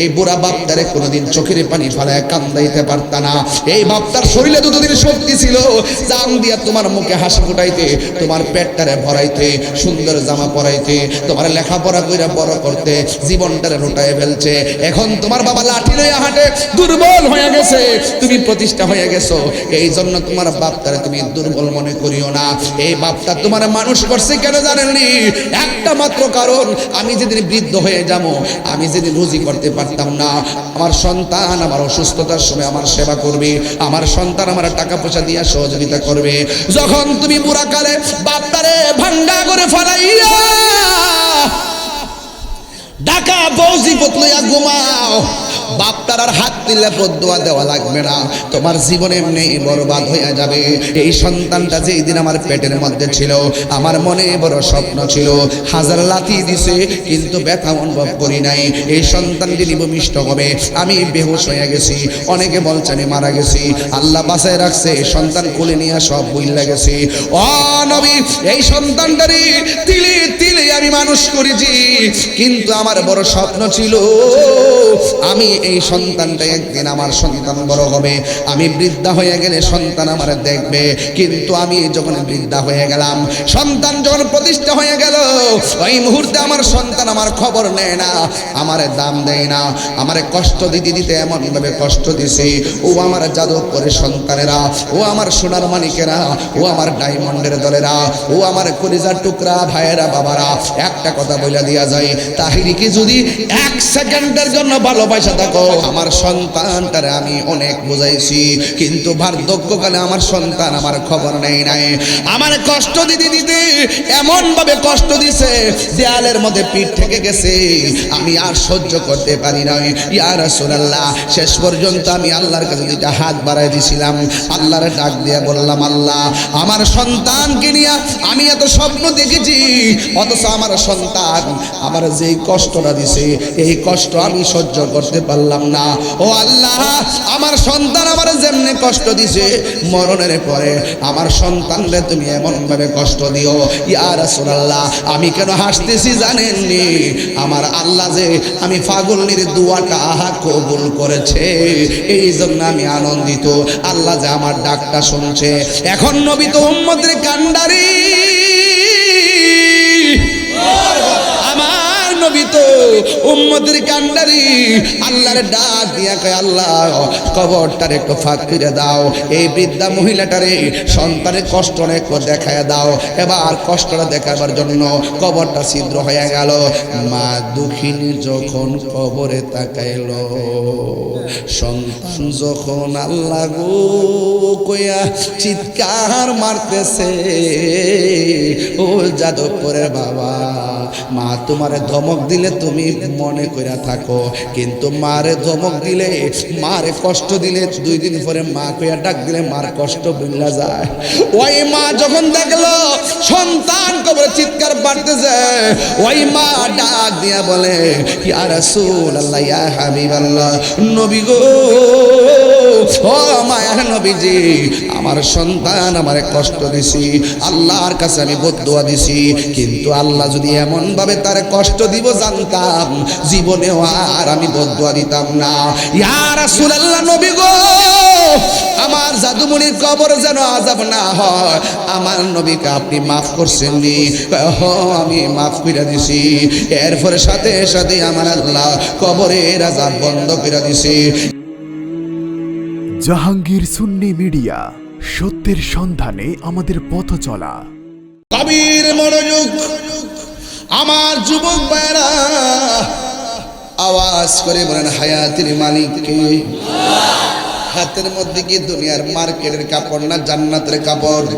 এই বুড়া বাপটারে কোনোদিন চোখের পানি ফেলায় কান্দাইতে পারতা না। এই বাপটার শরীরে যতদিন শক্তি ছিল, জান দিয়া তোমার মুখে হাসি ফুটাইতে, তোমার পেটটারে ভরাইতে, সুন্দর জামা পরাইতে, তোমার লেখাপড়া কইরা বড় করতে, জীবনটারে লুটায় ফেলছে। এখন তোমার বাবা লাঠি লইয়া হাঁটে, দুর্বল হয়ে গেছে, তুমি প্রতিষ্ঠা হয়ে গেছো। এই জন্য তোমার বাপটারে তুমি দুর্বল মনে করিও না। এই বাপটা তোমার মানুষ করছে কেন জানেননি? একটা মাত্র কারণ, আমি যেদিন বৃদ্ধ হয়ে যাবো, আমি যেদিন রুজি করতে পারতাম না, আমার সন্তান আমার অসুস্থতার সময় আমার সেবা করবে, আমার সন্তান আমার টাকা পয়সা দিয়ে সহযোগিতা করবে। যখন তুমি বুড়াকালে বাপটারে ভাঙ্গা করে ফেলাইয়া ঢাকা বৌজি পতলইয়া ঘুমাও, বাপটার আর হাত দিলে বদুয়া দেওয়া লাগবে না, তোমার জীবন এমনি বরবাদ হয়ে যাবে। এই সন্তানটা যেই দিন আমার পেটের মধ্যে ছিল, আমার মনে বড় স্বপ্ন ছিল, হাজার লাথি দিছে কিন্তু ব্যথা অনুভব করি নাই। এই সন্তানটি নিবমিষ্ট হবে, আমি বেহুশ হয়ে গেছি, অনেকে বলছে আমি মারা গেছি, আল্লাহ বাঁচায় রাখছে, সন্তান কোলে নিয়ে সব বুইল্লা গেছি। ও নবী, এই সন্তানটারই তিলে তিলে আমি মানুষ করেছি, কিন্তু আমার বড় স্বপ্ন ছিল আমি এই সন্তানটা একদিন আমার সন্তান বড় হবে, আমি বৃদ্ধা হয়ে গেলে সন্তান আমার দেখবে। কিন্তু আমি যখন বৃদ্ধা হয়ে গেলাম, সন্তান যখন প্রতিষ্ঠা হয়ে গেল, ওই মুহূর্তে আমার সন্তান আমার খবর নেয় না, আমার দাম দেয় না, আমার কষ্ট দিতে দিতে এমন ভাবে কষ্ট দিছে। ও আমার যাদবপুরের সন্তানেরা, ও আমার সোনার মানিকেরা, ও আমার ডায়মন্ডের দলেরা, ও আমার কলিজার টুকরা ভাইয়েরা, বাবারা, একটা কথা বলে দিয়া যায়, তাহিরিকে যদি এক সেকেন্ডের জন্য ভালোবাসা থাকো, আমার সন্তানটারে আমি অনেক বুঝাইছি, কিন্তু বার্ধক্যকালে আমার সন্তান আমার খবর নেই নাই, আমার কষ্ট দিতে দিতে এমন ভাবে কষ্ট দিছে, দেয়ালের মধ্যে পিঠ থেকে গেছে, আমি আর সহ্য করতে পারি নাই। ইয়া রাসূলুল্লাহ, শেষ পর্যন্ত আমি আল্লাহর কাছে দুইটা হাত বাড়াই দিছিলাম, আল্লাহর ডাক দিয়ে বললাম, আল্লাহ, আমার সন্তানকে নিয়ে আমি এত স্বপ্ন দেখেছি, অথচ আমার সন্তান আমার যেই কষ্টটা দিছে, এই কষ্ট আমি সহ্য করতে পারলাম না। ও আল্লাহ, আমার সন্তান আমার যেমনি কষ্ট দিছে, মরণের পরে আমার সন্তানরে তুমি এমন ভাবে কষ্ট দিও। ইয়া রাসূলুল্লাহ, আমি কেন হাসতেছি জানেননি? আমার আল্লাহ যে আমি পাগলনির দোয়াটা কবুল করেছে, এই জন্য আমি আনন্দিত। আল্লাহ যে আমার ডাকটা শুনছে। এখন নবী তো উম্মতের কান্ডারি, আমার নবী তো উম্মতের কান্ডারি, আল্লাহর ডাক দিয়া কয়, আল্লাহ কবরটারে একটু ফাঁক করে দাও, এই বৃদ্ধা মহিলাটারে সন্তানের কষ্ট অনেক দেখায় দাও। এবার কষ্টটা দেখাবার জন্য কবরটা ছিদ্র হয়ে গেল। মা দুঃখিনী যখন কবরে তাকাইল, সন্তান যখন আল্লাহ গো কইয়া চিৎকার মারতেছে, ও যাদবপুরের বাবা, মা তোমারে ধমক দিলে তুমি মনে কইরা থাকো, কিন্তু মারে ধমক দিলে, মারে কষ্ট দিলে, 2 দিন পরে মা কইয়া ডাক দিলে মার কষ্ট ভুলা যায়। ওই মা যখন দেখলো সন্তান কবরে চিৎকার বাড়তেছে, ওই মা ডাক দিয়া বলে, ইয়া রাসূলুল্লাহ, ইয়া হাবিবাল্লাহ, নবী গো, ও মায়ার নবীজি, আমার সন্তান আমারে কষ্ট দিছি, আল্লাহর কাছে আমি বদদুয়া দিছি, কিন্তু আল্লাহ যদি এমন ভাবে তার কষ্ট দিব জানতাম, জীবনেও আর আমি বদদুয়া দিতাম না। ইয়া রাসূলুল্লাহ, নবী গো, আমার জাদুমণির কবর যেন আযাব না হয়, আমার নবীকে আপনি মাফ করছেন নি? আমি মাফ করে দিছি। এরপরে সাথে সাথে আমার আল্লাহ কবরের আযাব বন্ধ করে দিছি। জাহাঙ্গীর সুন্নি মিডিয়া, সত্যের সন্ধানে আমাদের পথ চলা। কবির মনোযোগ, আমার যুবক ভাইরা আওয়াজ করে বলেন, হায়াতের মালিককে। হাতের মধ্যে কি দুনিয়ার মার্কেটের কাপড় না জান্নাতের কাপড়?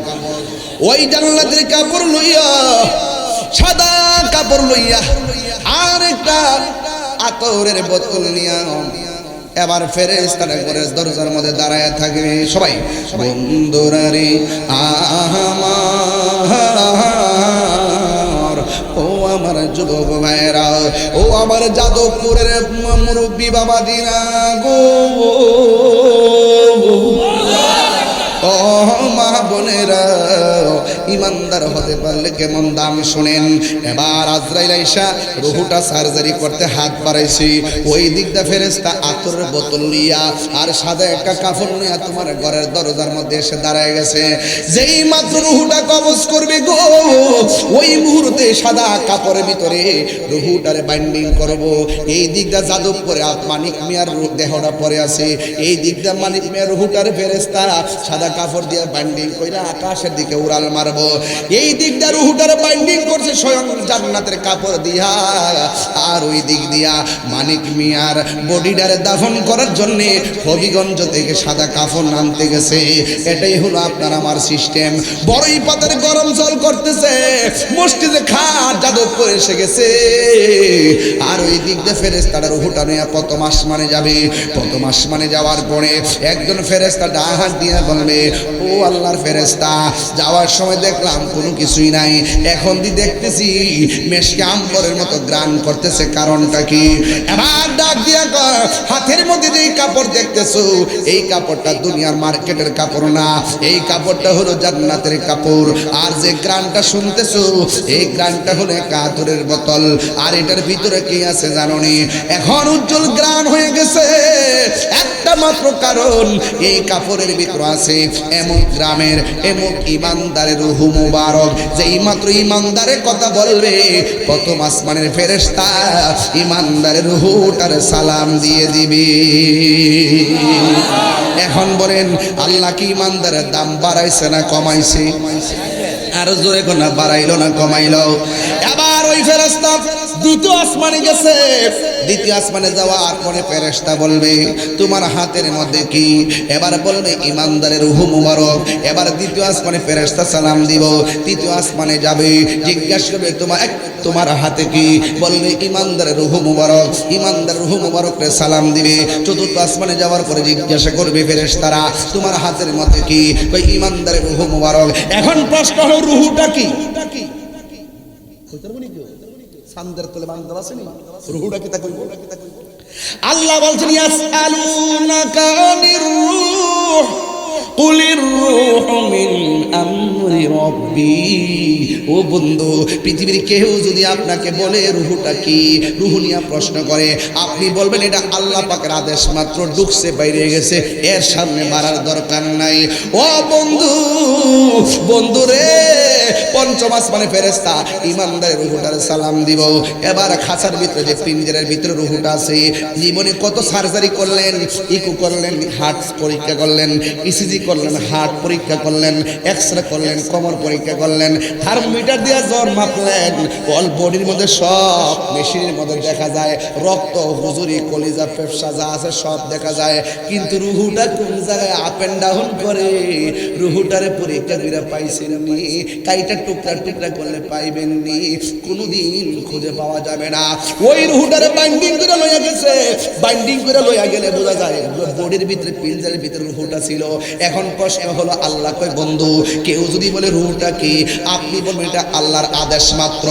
ওই জান্নাতের কাপড় লইয়া, সাদা কাপড় লইয়া, আর একটা আতরের বোতল নিয়া এবার ফেরেশতারা ঘরের দরজার মধ্যে দাঁড়ায় থাকবে। সবাই বন্ধুরা রে আমার, ও আমার যুবক ভাইরা, ও আমার যাদবপুরের মুরব্বী বাবা দিনা গো, ও মা বোনেরা, ইমানদার হতে পারলে কেমন দাম শুনেন। এবার আজরাইল আইসা রুহুটা সার্জারি করতে হাত বাড়াইছি, ওই দিকটা ফেরেশতা আতরের বোতল নিয়া আর সাদা একটা কাফন নিয়া তোমার ঘরের দরজার মধ্যে এসে দাঁড়ায় গেছে। যেই মাত্র রুহুটা কবজ করবে গো, ওই মুহূর্তে সাদা কাপড়ের ভিতরে রুহুটারে বাইন্ডিং করব। এই দিকটা যাদব করে মানিক মিয়ার দেহটা পরে আছে, এই দিকটা মানিক মিয়ার রুহুটারে ফেরেশতা সাদা কাপড় দিয়ে বাইন্ডিং কইরা আকাশের দিকে উড়াল মারবো। এই দিকটা রুহুটারে বাইন্ডিং করছে স্বয়ং জান্নাতের কাপড় দিয়া, আর ওই দিক দিয়া মানিক মিয়ার বডিটারে দাফন করার জন্য হবিগঞ্জ থেকে সাদা কাফন আনতে গেছে। এটাই হলো আপনার আমার সিস্টেম। বড়ই পাতার গরম জল করতেছে, মসজিদে খাট যাদবপুর এসে গেছে। আর ওই দিক দিয়ে ফেরেশতারা রুহুটা নিয়ে প্রথম আসমানে যাবে। প্রথম আসমানে যাওয়ার পরে একজন ফেরেশতা ডান হাত দিয়ে বলবে, ও আল্লাহর ফেরেশতা, যাওয়ার সময় দেখলাম কোনো কিছুই নাই, এখন দি দেখতেছি মেশকে আম্বরের মতো গ্রান করতেছে, কারণটা কি? এবার ডাক দিয়া কয়, হাতের মধ্যে যে কাপড় দেখতেছো এই কাপড়টা দুনিয়ার মার্কেটের কাপড় না, এই কাপড়টা হলো জান্নাতের কাপড়। আর যে গ্রানটা শুনতেছো এই গ্রানটা হলো কাতরের বোতল। আর এটার ভিতরে কি আছে জানোনি? এখন উজ্জ্বল গ্রান হয়ে গেছে একটা মাত্র কারণ, এই কাপড়ের ভিতরে আছে এমন গ্রামের এমন ইমানদারের রূহ মুবারক, যেই মাত্র ইমানদারের কথা বলবে প্রথম আসমানের ফেরেশতা ইমানদারের রূহটার সালাম দিয়ে দিবে। এখন বলেন আল্লাহ কি ইমানদারের দাম বাড়াইছে না কমাইছে? আর জোরে কোনা বাড়াইলো না কমাইলো? এবার ওই ফেরেশতা দ্বিতীয় আসমানে গেছে। দ্বিতীয় আসমানে যাওয়ার পরে ফেরেশতা বলবে, তোমার হাতের মধ্যে কি? এবার বলবে ইমানদারের রূহ মুবারক। এবার দ্বিতীয় আসমানে ফেরেশতা সালাম দিব। তৃতীয় আসমানে যাবে, জিজ্ঞাসা করবে তোমার হাতে কি? বলবে ইমানদারের রূহ মুবারক। ইমানদারের রূহ মুবারককে সালাম দিবে। চতুর্থ আসমানে যাওয়ার পরে জিজ্ঞাসা করবে ফেরেশতারা, তোমার হাতের মধ্যে কি? কই ইমানদারের রূহ মুবারক। এখন প্রশ্ন হলো রূহটা কি? সান্দের তলে বান্দা আসেনি, রূহটা কি তা কইব? আল্লাহ বলছেন ইয়াসআলুনাকা আনির রূহ কুলির রূহু মিন আমরি রাব্বি। ও বন্ধু, পৃথিবীর কেউ যদি আপনাকে বলে রূহটা কি, রূহ নিয়ে প্রশ্ন করে, আপনি বলবেন এটা আল্লাহ পাকের আদেশ মাত্র, ঢুকছে বাইরে গেছে, এর সামনে মারার দরকার নাই। ও বন্ধু, বন্ধু রে, পঞ্চম আসমানে ফেরেশতা ইমানদারের রূহটার সালাম দিব। এবার খাঁচার ভিতরে যে পিঞ্জরের ভিতরে রূহটা আছে, জীবনে কত সার্জারি করলেন, ইকো করলেন, হার্ট পরীক্ষা করলেন, ইসিজি করলেন, হার্ট পরীক্ষা করলেন, এক্সরে করলেন, কোমর পরীক্ষা করলেন, থার্মোমিটার দিয়ে জ্বর মাপলেন, অল বডির মধ্যে সব মেশিনের মধ্যে দেখা যায়, রক্ত, হুজুরি, কলিজা, পেপসা যা আছে সব দেখা যায়, কিন্তু রুহুটা কোন জায়গায় আপ এন্ড ডাউন করে রুহুটারে পরীক্ষা করে পাইছেননি, কাইটা টুকরা টুকরা করলে পাইবেননি, কোনোদিন খুঁজে পাওয়া যাবে না। ওই রুহুটারে বাইন্ডিং করে লইয়া গেছে, বাইন্ডিং করে লইয়া গেলে বোঝা যায় বডির ভিতরে পিঞ্জরের ভিতরে রুহুটা ছিল। এখন প্রশ্ন হলো আল্লাহ কয় বন্ধু, কেউ যদি বলে রুহটা কি, আপনি বলবেন এটা আল্লাহর আদেশ মাত্র,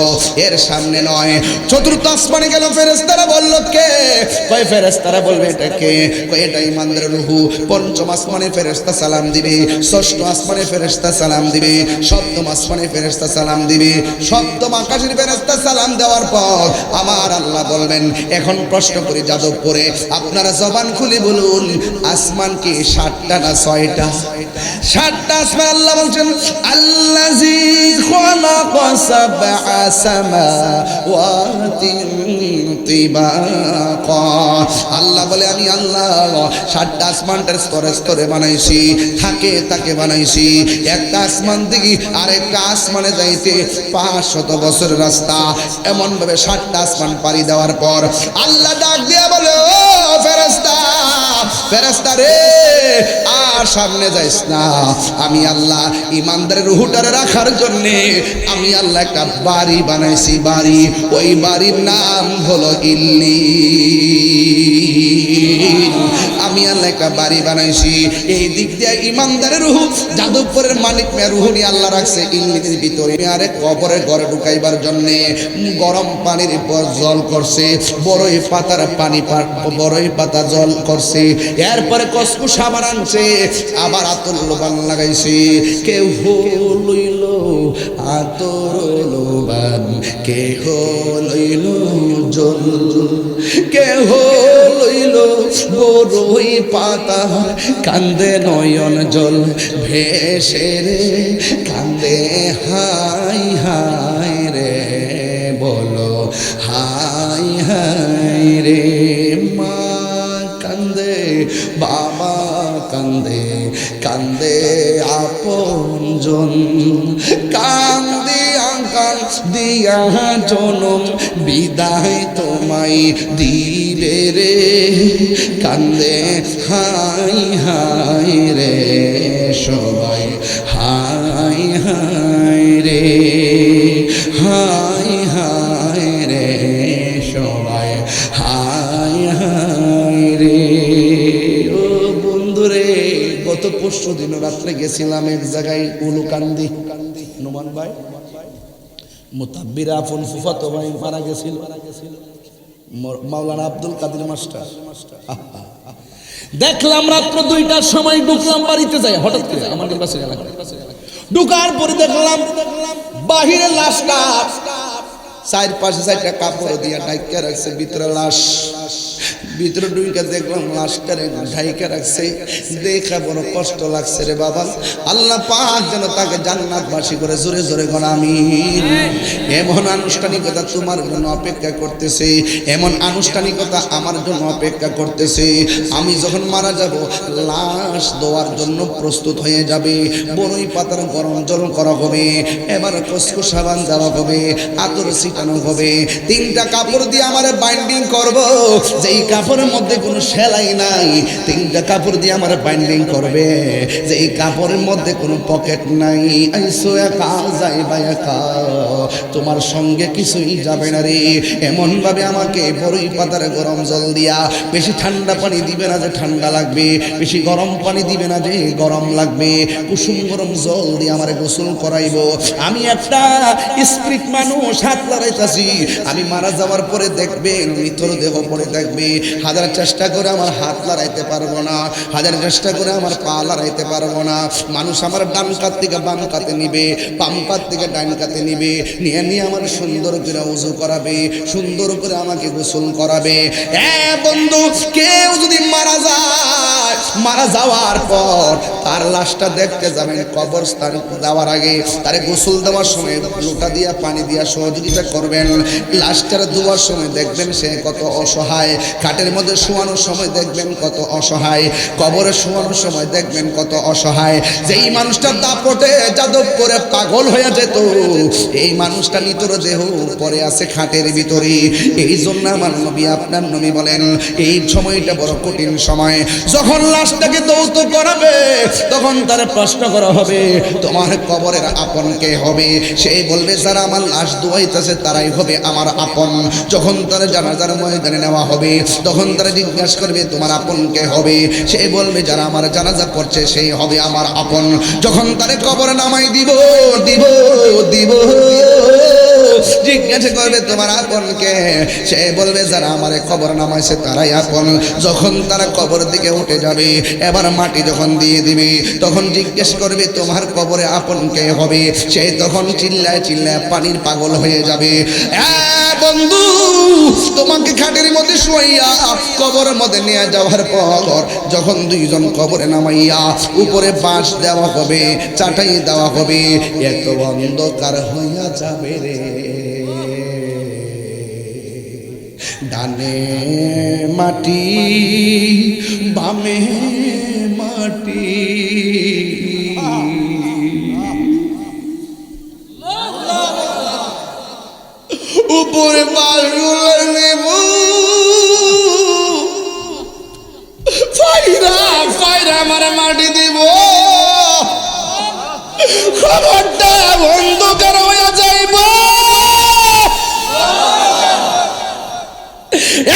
এর সামনে নয়। চতুর্থ আসমানে গেল, ফেরেশতারা বলল কে? কয় ফেরেশতারা বলবে এটা কে? কয় এটা ইমানদারের রূহ। পঞ্চম আসমানে ফেরেশতা সালাম দিবে, ষষ্ঠ আসমানে ফেরেশতা সালাম দিবে, সপ্তম আসমানে ফেরেশতা সালাম দিবে, সপ্তম আকাশের ফেরেশতা সালাম দেওয়ার পর আমার আল্লাহ বলবেন, এখন প্রশ্ন করি যাদবপুরে, আপনারা জবান খুলে বলুন আসমান কি 7টা না 6টা? 7টা আসমান। আল্লাহ বলছেন আল্লাযী খালাকা সাবআ সামাওয়াতিন তিবাকা। আল্লাহ বলে আমি আল্লাহ 7টা আসমানটার স্তরে স্তরে বানাইছি, থাকে তাকে বানাইছি। একটা আসমান থেকে আরেকটা আসমানে যাইতে 500 বছর রাস্তা। এমন ভাবে 7টা আসমান পাড়ি দেওয়ার পর আল্লাহ ডাক দিয়ে বলে, ও ফেরেশতা, ফেরেশতা রে, আর সামনে যাইস না। আমি আল্লাহ ইমানদারের রূহটারে রাখার জন্য আমি আল্লাহ একটা বাড়ি বানাইছি, বাড়ি। ওই বাড়ির নাম হলো ইল্লিন। আমি আল্লাহ একটা বাড়ি বানাইছি। এই দিক দিয়ে ইমানদারের রূহ যাদবপুরের মালিক মিয়া রূহ নিয়ে আল্লাহ রাখছে ইল্লির ভিতরে। আরে কবরের ঘরে ঢুকাইবার জন্য গরম পানির উপর জল করছে, বড়ই পাতার পানি বড়ই পাতা জল করছে, এরপরে কসকু সাবান আনছে, আবার আতর লোবান লাগাইছে। কেউ লইল আতর লোবান, কেহ লইল জল, কেহ লইল বড়ই পাতা, কান্দে নয়ন জল ভেসে রে, কান্দে হাই হাই রে, বলো হাই হাই রে। মা কান্দে, বাবা কান্দে, কান্দে আপনজন, কান্দিয়া কান্দিয়া জনম বিদায় তোমায় দিবে রে, কান্দে হাই হাই রে সবাই, হাই হাই রে, হাই হাই রে সবাই, হাই হাই রে। ও বন্ধুরে, গত পরশু দিন রাত্রে গেছিলাম এক জায়গায় উলুকান্দি, নোমান ভাই মুতাব্বির আফন ফুফাতো ভাই মারা গেছিল, মাওলানা আব্দুল কাদের মাস্টার। দেখলাম রাত্র 2টার সময় ঢুকলাম বাড়িতে, যাই হঠাৎ করে আমাদের কাছে ঢুকার পরে দেখলাম বাহিরে লাশটা, চারপাশে 4টা কাপড় দিয়া ঢাইকা রাখছে, ভিতরে লাশ, ভিতরে ঢুকে দেখলাম লাশটারে ঢাইকা রাখছে। দেখা বড় কষ্ট লাগছে রে বাবা। আল্লাহ পাক যেন তাকে জান্নাতবাসী করে, জোরে জোরে গণ আমিন। এমন আনুষ্ঠানিকতা তোমার জন্য অপেক্ষা করতেছে, এমন আনুষ্ঠানিকতা আমার জন্য অপেক্ষা করতেছে। আমি যখন মারা যাব, লাশ দেওয়ার জন্য প্রস্তুত হয়ে যাবে, বড়ই পাতার গরম জল করা হবে, এবার কসকু সাবান দেওয়া হবে, আতর ছিটানো হবে, 3টা কাপড় দিয়ে আমার বাইন্ডিং করব, যেই কাপড়ের মধ্যে কোনো সেলাই নাই, 3টা কাপড় দিয়ে আমার বাইন্ডিং করবে, যেই কাপড়ের মধ্যে কোনো পকেট নাই। আইসো একা যাইবা একা, তোমার সঙ্গে কিছুই যাবে না রে। এমন ভাবে আমাকে বড়ই পাতার গরম জল দিয়া, বেশি ঠান্ডা পানি দিবে না যে ঠান্ডা লাগবে, বেশি গরম পানি দিবে না যে গরম লাগবে, কুসুম গরম জল দিয়ে আমার গোসল করাইব। আমি একটা স্পিরিট মানুষ, হাত লড়াইতাছি। আমি মারা যাওয়ার পরে দেখবেন মৃতর দেহ পড়ে থাকবে, হাজার চেষ্টা করে আমার হাত লড়াইতে পারবো না, হাজার চেষ্টা করে আমার পা লড়াইতে পারবো না। মানুষ আমার ডান কাত থেকে বাম কাতে নিবে, বাম কাত থেকে ডান কাতে নিবে, নিয়ে নিয়ে আমার সুন্দর করে উজু করাবে, সুন্দর করে আমাকে গোসল করাবে। বন্ধু, কেউ যদি মারা যায়, মারা যাওয়ার পর তার লাশটা দেখতে যাবেন, কবরস্থান দেওয়ার আগে তারে গোসল দেওয়ার সময় লোটা দিয়া পানি দিয়া সহযোগিতা করবেন। লাশটার ধোয়ার সময় দেখবেন সে কত অসহায়, খাটের মধ্যে শোয়ানোর সময় দেখবেন কত অসহায়, কবরে শোয়ানোর সময় দেখবেন কত অসহায়। যেই মানুষটা দাপটে যাদবপুরে পাগল হয়ে যেত, এই মানুষটা নিতর দেহ পরে আছে খাটের ভিতরে। এই জন্য আমার নবী, আপনার নবী বলেন, এই সময়টা বড় কঠিন সময়। যখন লাশটাকে দৌত করাবে, তখন তার প্রশ্ন করা হবে, তোমার কবরের আপন কে হবে? সেই বলবে, যারা আমার লাশ দোয়াইতেছে তারাই হবে আমার আপন। যখন তার জানাজার ময়দানে নেওয়া হবে, তখন তারা জিজ্ঞাসা করবে, তোমার আপন কে হবে? সে বলবে, যারা আমার জানাজা পড়ছে সেই হবে আমার আপন। যখন তারে কবরে নামাই দিব দিব দিব, জিজ্ঞাসা করবে, তোমার আপন কে? সে বলবে, যারা আমার কবর নামাইছে তারাই আপন। যখন তারা কবর দিকে উঠে যাবে, এবার মাটি যখন দিয়ে দিবে, তখন জিজ্ঞেস করবে, তোমার কবরে আপন কে হবে? সে তখন চিল্লায় চিল্লায় পানির পাগল হয়ে যাবে। বন্ধু, তোমাকে খাটের মধ্যে শুয়াইয়া কবরের মধ্যে নিয়ে যাওয়ার পর যখন 2 জন কবরে নামাইয়া উপরে বাঁশ দেওয়া হবে, চাটাই দেওয়া হবে, এত অন্ধকার হইয়া যাবে রে। ডানে মাটি, বামে মাটি, উপরে বাঁশগুলো নেব, ফাইরা ফাইরা আমার মাটি দিব। খবরটা অন্ধকার হয়ে যাইব।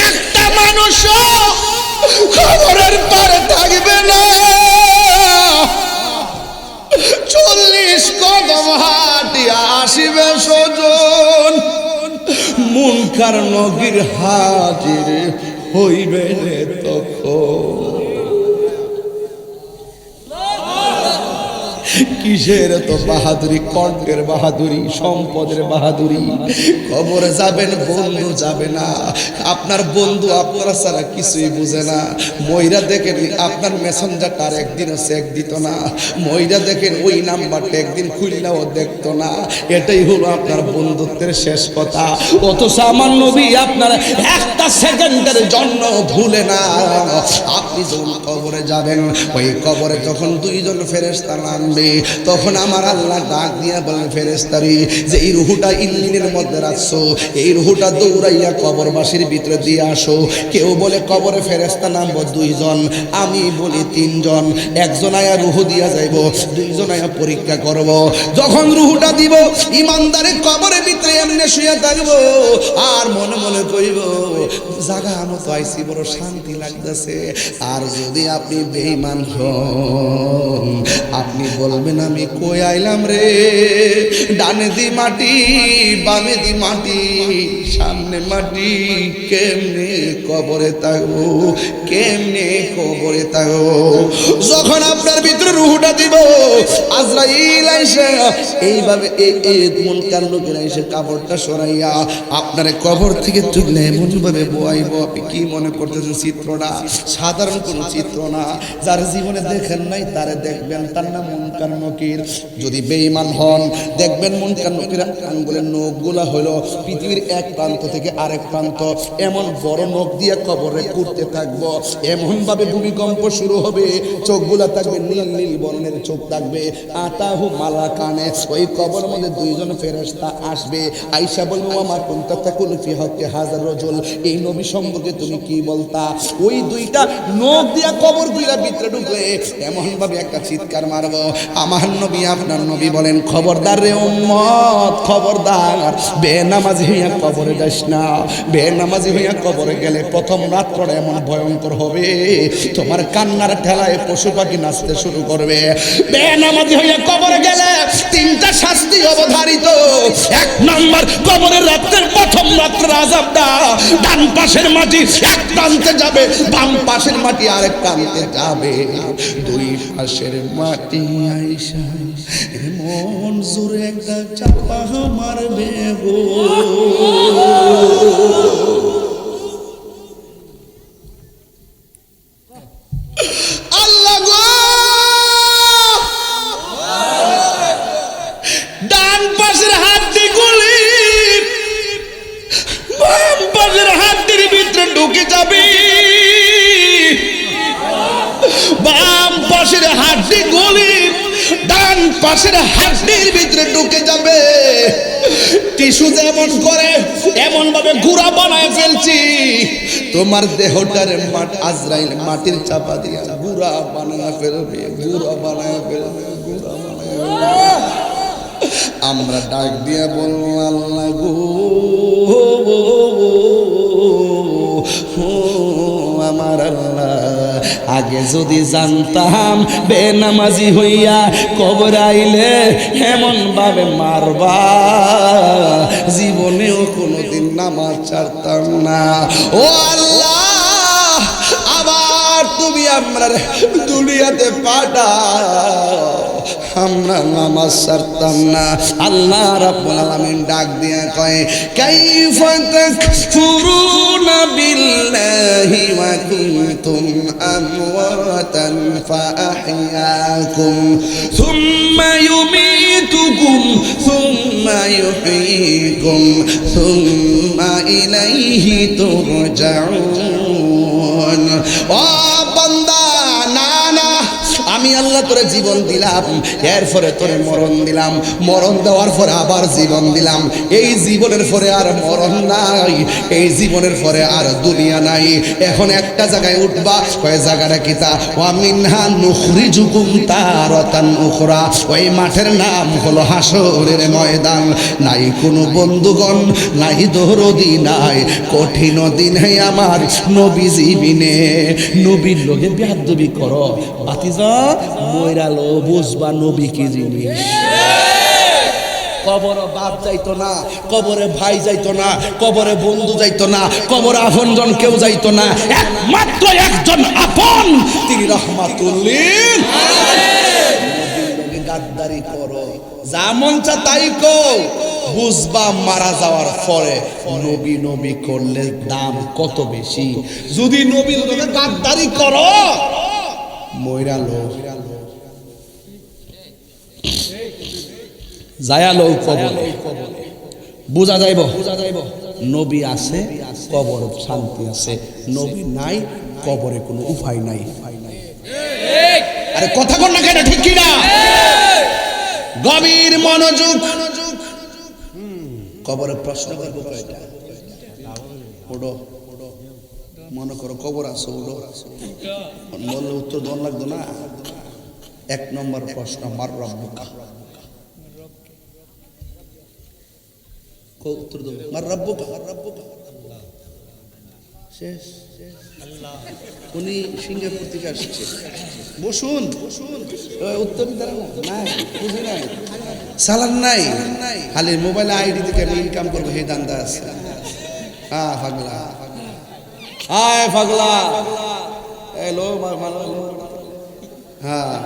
একটা মানুষ খবরের পারে মুনকার নগীর হাজির হইবে রে তখন। কিসের তো বাহাদুরি, কণ্ঠের বাহাদুরি, সম্পদের বাহাদুরি। কবরে যাবেন, বন্ধু যাবে না। আপনার বন্ধু আপনারা ছাড়া কিছুই বুঝে না। ময়রা দেখেন আপনার মেসেঞ্জারটা আর একদিনও চেক দিত না। ময়রা দেখেন ওই নাম্বারটা একদিন খুললেও দেখতো না। এটাই হলো আপনার বন্ধুত্বের শেষ কথা। অথচ আমার নবী আপনার একটা সেকেন্ডের জন্য ভুলে না। আপনি যখন কবরে যাবেন, ওই কবরে যখন দুইজন ফেরেশতা নামবে, তখন আমার আল্লাহ ডাক দিয়া বলেন, ফেরেশতারি যে এই রুহুটা ইঞ্জিনের মধ্যে রাখছো, এই রুহুটা দৌড়াইয়া কবরবাসীর ভিতরে দিয়ে আসো। কেউ বলে কবরে ফেরেশতা নামবো দুইজন, আমি বলি তিনজন। একজন আয়া রুহু দিয়া যাইব, দুইজন আয়া পরীক্ষা করব। যখন রুহুটা দিব, ইমানদারে কবরের ভিতরে এমনি শুয়ে থাকবো আর মনে মনে কইব জাগা মতো আইসি, বড় শান্তি লাগতেছে। আর যদি আপনি বেঈমান হন, আপনি বলবেন আমি কই আইলাম রে, ডানে দি মাটি, বামে দি মাটি, সামনে মাটি, কেমনে কবরে থাকবো, কেমনে কবরে থাকবো। যখন আপনার ভিতরে রুহুটা দিব, আজরাইল আইসা এইভাবে মন কান্ড করে এসে কাপড়টা সরাইয়া আপনার কবর থেকে তুললে এমন ভাবে বয়াইব, আপনি কি মনে করতেছেন চিত্রটা সাধারণ কোনো চিত্র না। যার জীবনে দেখেন নাই তারে দেখবেন, তার নাম মুনকার নকির। যদি বেঈমান হন, দেখবেন মুনকার নকির আঙ্গুলের নখগুলা হলো পৃথিবীর এক প্রান্ত থেকে আরেক প্রান্ত, এমন বড় নখ দিয়ে কবরে কুটতে থাকবো। এমন ভাবে ভূমিকম্প শুরু হবে, চোখগুলা থাকবে নীল নীল বর্ণের চোখ থাকবে। আতাহু মালাকানে, ওই কবর মধ্যে দুইজন ফেরেশতা আসবে। আয়েশা বলবো আমার কুনতা তাকুল ফি হক্কে হাজার রাজুল, এই নবী সম্পর্কে তুমি কি বলতা? ওই দুইটা নখ দিয়া কবর গুলা ভিতরে ঢুকলে এমন ভাবে একটা চিৎকার মারবো। আমার নবী আপনার নবী বলেন, খবরদার রে উম্মত, খবরদার বেনামাজি হইয়া কবরে যাস না। বেনামাজি হইয়া কবরে গেলে প্রথম রাতটা এমন ভয়ঙ্কর হবে, তোমার কান্নার ঠেলায় পশু পাখি নাচতে শুরু করবে। বেনামাজি হইয়া কবরে গেলে তিনটা শাস্তি অবধারিত। এক নম্বর, কবরের রাতের প্রথম রাতের আযাবটা, ডান পাশের মাটি এক প্রান্তে যাবে, বাম পাশের মাটি আরেক প্রান্তে যাবে। দুই পাশের মাটি আইসা মন জোরে একটা চাপা মারবে গো। আল্লাহ গো, ডান পাশের হাড্ডি গুলি বাম পাশের হাড্ডির ভিতরে ঢুকে যাবে। বাম পাশের হাড্ডি গুলি ডান পাশের হাড্ডির ভিতরে ঢুকে যাবে। টিস্যু যেমন করে এমন ভাবে গুড়া বানায় ফেলছি, তোমার দেহটার আজরাইল মাটির চাপা দিয়া গুড়া বানায় ফেলবে, গুড়া বানায় ফেলবে, গুড়া বানায় ফেলবে। আমরা ডাক দিয়া বলবো, আল্লাহ গো, আমার আল্লাহ, আগে যদি জানতাম বেনামাজি হইয়া কবর আইলে এমন ভাবে মারবা, জীবনেও কোনোদিন নামাজ ছাড়তাম না। ও আল্লাহ, আবার তুমি আমরা দুনিয়াতে পাঠাও, আমরা নামাজ ছাড়তাম না। আল্লাহ রাব্বুল আলামিন ডাক দিয়া কয়, কাইফা তাকফুরুনা বিল্লাহি ওয়া কুনতুম আমওয়াতান ফাআহইয়াকুম সুম্মা ইউমীতুকুম সুম্মা ইউহয়ীকুম সুম্মা ইলাইহি তুরজাউন। ও বান্দা, না না, আমি আল্লাহ তোরে জীবন দিলাম, এরপরে তোরে মরণ দিলাম, মরণ দেওয়ার পরে আবার জীবন দিলাম। এই জীবনের পরে আর মরণ নাই, এই জীবনের পরে আর দুনিয়া নাই। এখন একটা জায়গায় উঠবা, কয় জায়গাটা কি তা? ওয়া মিনহা নুখরিজুকুম তারাতান উখরা, ওই মাঠের নাম হলো হাসরের ময়দান। নাই কোনো বন্ধুগণ, নাই দরদি, নাই কঠিন দিন হে আমার নবীজি বিনে। নবীর লোকে বেয়াদবি করো বাতিজা, ময়রালো বুঝবা নবী কি জিনিস। কবরে বাপ যাইতো না, কবরে ভাই যাইতো না, কবরে বন্ধু যাইতো না, কবরে আপনজন কেউ যাইতো না, একমাত্র একজন আপন, তিনি রহমাতুল লিল আলামিন। নবী গাদ্দারি করো, যা মন চা তাই কও, বুঝবা মারা যাওয়ার পরে নবী নবী করলে দাম কত বেশি। যদি নবীর লগে গাদ্দারি করো, মইরা লো যায়া লো কবরে, বুঝা যাইব নবী আছে কবর শান্তি আছে, নবী নাই কবরে কোনো উপায় নাই। আরে কথা কন না কেন, ঠিক কি না? গভীর মনোযোগ। কবরে প্রশ্ন করবো কয়টা? ওডো মনে করো কবর আছে, ওডো বললে উত্তর দন লাগতো না। 1 নম্বর প্রশ্ন, মার রব্বুকা, উত্তর দেবো মার রব্বুকা, শেষ। উনি সিঙ্গাপুর থেকে আসছে, বসুন উত্তর নাই, বুঝি নাই, সালান নাই, খালি মোবাইল আইডি থেকে আমি ইনকাম করবো, হে দান্দা আছে। পাগলা, আয় পাগলা, এলো হ্যাঁ,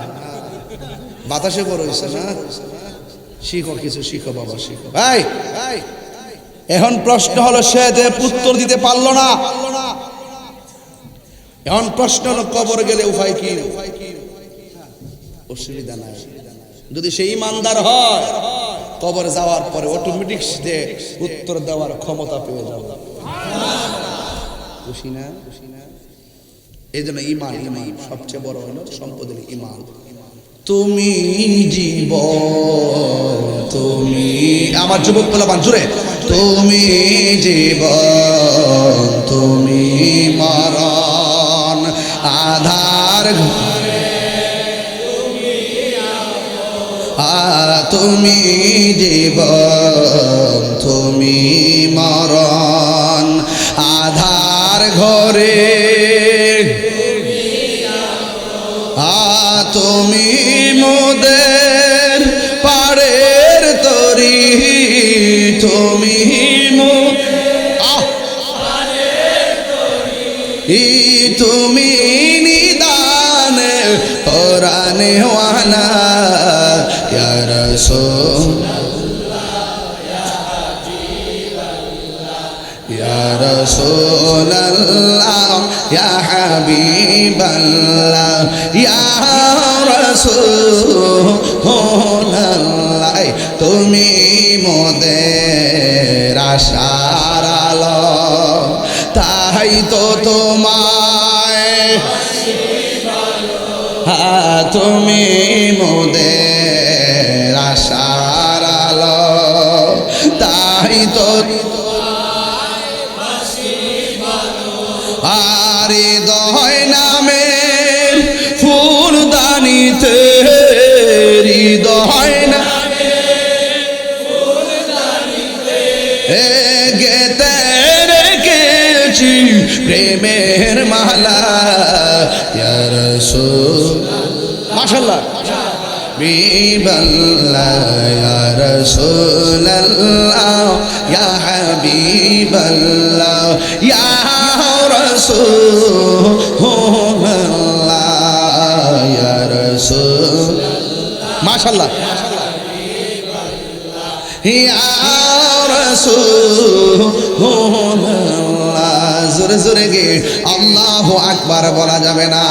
বাতাসে বড় হয়েছে না, শিখো কিছু, শিখো বাবা শিখো। ভাই এখন প্রশ্ন হলো, সে যে উত্তর দিতে পারলো না, এখন প্রশ্ন হলো কবর গেলে উপায় কি? অসুবিধা নাই, যদি সে ইমানদার হয় কবর যাওয়ার পরে অটোমেটিক সে উত্তর দেওয়ার ক্ষমতা পেয়ে যাবে। খুশি না? এই জন্য ইমান, ইমান সবচেয়ে বড় হলো সম্পদের ইমান। তুমি জীবন, তুমি আমার যুবক পোলাপান জুড়ে, তুমি জীবন, তুমি মরণ, আধার তুমি জীবন, তুমি মরণ, আধার ঘরে তুমি মোদের পাড়ের তরি, তুমি তুমি নিদান কোরআনে ওয়ালা ইয়া রাসূল ইয়া রাসূলাল্লাহ ইয়া হাবিবাল্লাহ ইয়া রাসূলাল্লাহ, তুমি মোদের আশার আলো, তাই তো তোমায় তুমি মোদের আশার আলো, তাই তো আর হৃদয় নামের ফুলদানিতে, হৃদয় গেতে রেখেছি প্রেমের মালা, ইয়া রাসূল মাশাআল্লাহ হাবিবাল্লাহ ইয়া রাসূলাল্লাহ ইয়া হাবিবাল্লাহ ইয়া রাসূলাল্লাহ ইয়া রাসূল মাশাআল্লাহ ইয়া রাসূলুল্লাহ। জোরে জোরে গে আল্লাহু আকবার বলা যাবে না।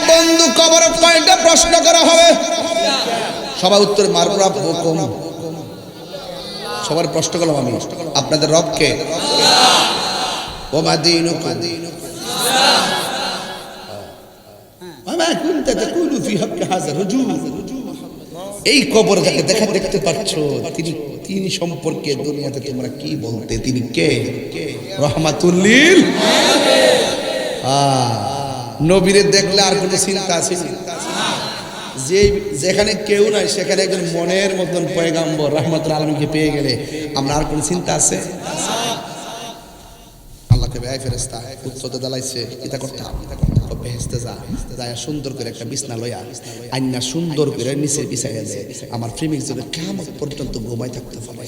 বন্ধু, কবরে কয়টা প্রশ্ন করা হবে? সবাই উত্তর মারব কম, সবার প্রশ্ন করলাম আমি, আপনাদের রবকে ও মাদিনুকা আমা কুনতা তাকুলু ফি হাক্কি হাযা রজুল, এই কবর যাকে দেখতে পাচ্ছ তিনি সম্পর্কে দুনিয়াতে তোমরা কি বলতে? তিনি কে? রহমাতুল লিল আলামিন। নবীরে দেখলে আর কোনো চিন্তা আছে? যে যেখানে কেউ নাই সেখানে একজন মনের মতন পয়গাম্বর রহমাতুল আলামিনকে পেয়ে গেলে আমরা আর কোনো চিন্তা আছে? আল্লাহকে বেআই ফেরেশতা উচ্চতে দালাইছে, এটা করতাম বেহেশতে যায় সুন্দর করে একটা বিছনা লইয়া আইনা সুন্দর করে নিচে বিছাইয়া দেয় আমার প্রেমিক যেন কিয়ামত পর্যন্ত ঘুমাই থাকতে পারে।